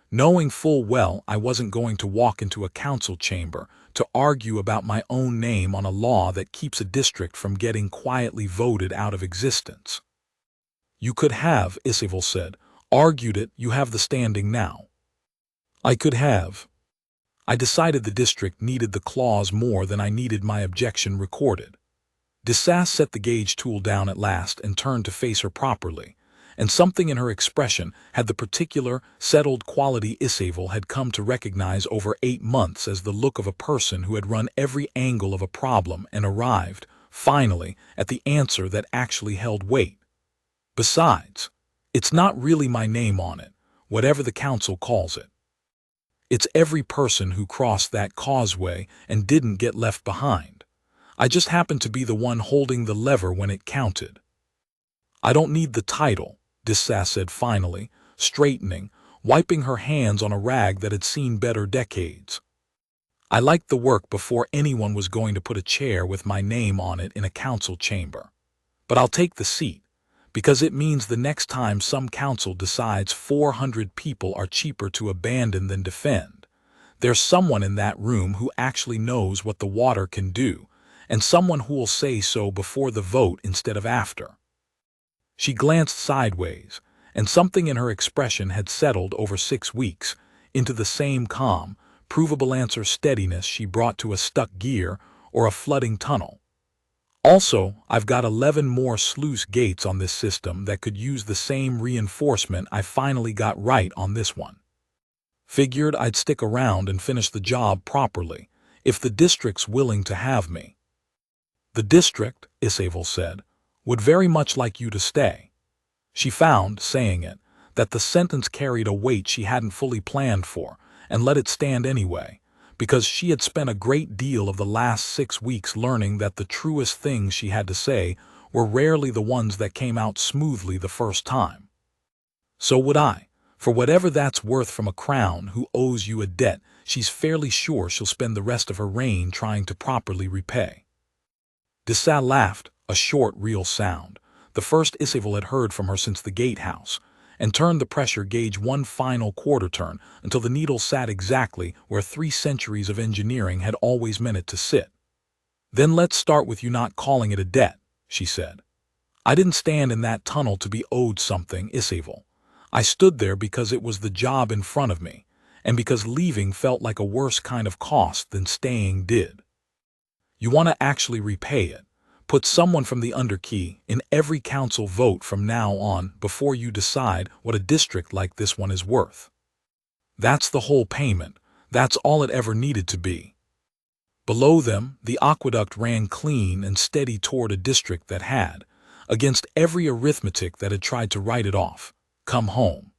Speaker 1: knowing full well I wasn't going to walk into a council chamber to argue about my own name on a law that keeps a district from getting quietly voted out of existence." "You could have," Isavel said, "argued it. You have the standing now." "I could have. I decided the district needed the clause more than I needed my objection recorded." Dessa set the gauge tool down at last and turned to face her properly, and something in her expression had the particular, settled quality Isavel had come to recognize over 8 months as the look of a person who had run every angle of a problem and arrived, finally, at the answer that actually held weight. "Besides, it's not really my name on it, whatever the council calls it. It's every person who crossed that causeway and didn't get left behind. I just happened to be the one holding the lever when it counted." "I don't need the title," Dessa said finally, straightening, wiping her hands on a rag that had seen better decades. I liked the work before anyone was going to put a chair with my name on it in a council chamber. But I'll take the seat, because it means the next time some council decides 400 people are cheaper to abandon than defend, there's someone in that room who actually knows what the water can do, and someone who will say so before the vote instead of after. She glanced sideways, and something in her expression had settled over 6 weeks into the same calm, provable answer steadiness she brought to a stuck gear or a flooding tunnel. Also, I've got 11 more sluice gates on this system that could use the same reinforcement I finally got right on this one. Figured I'd stick around and finish the job properly, if the district's willing to have me. The district, Isavel said, would very much like you to stay. She found, saying it, that the sentence carried a weight she hadn't fully planned for, and let it stand anyway, because she had spent a great deal of the last 6 weeks learning that the truest things she had to say were rarely the ones that came out smoothly the first time. So would I, for whatever that's worth from a crown who owes you a debt she's fairly sure she'll spend the rest of her reign trying to properly repay. Dessa laughed, a short, real sound, the first Isavel had heard from her since the gatehouse, and turned the pressure gauge one final quarter turn until the needle sat exactly where 3 centuries of engineering had always meant it to sit. Then let's start with you not calling it a debt, she said. I didn't stand in that tunnel to be owed something, Isavel. I stood there because it was the job in front of me, and because leaving felt like a worse kind of cost than staying did. You want to actually repay it. Put someone from the underkey in every council vote from now on before you decide what a district like this one is worth. That's the whole payment. That's all it ever needed to be. Below them, the aqueduct ran clean and steady toward a district that had, against every arithmetic that had tried to write it off, come home.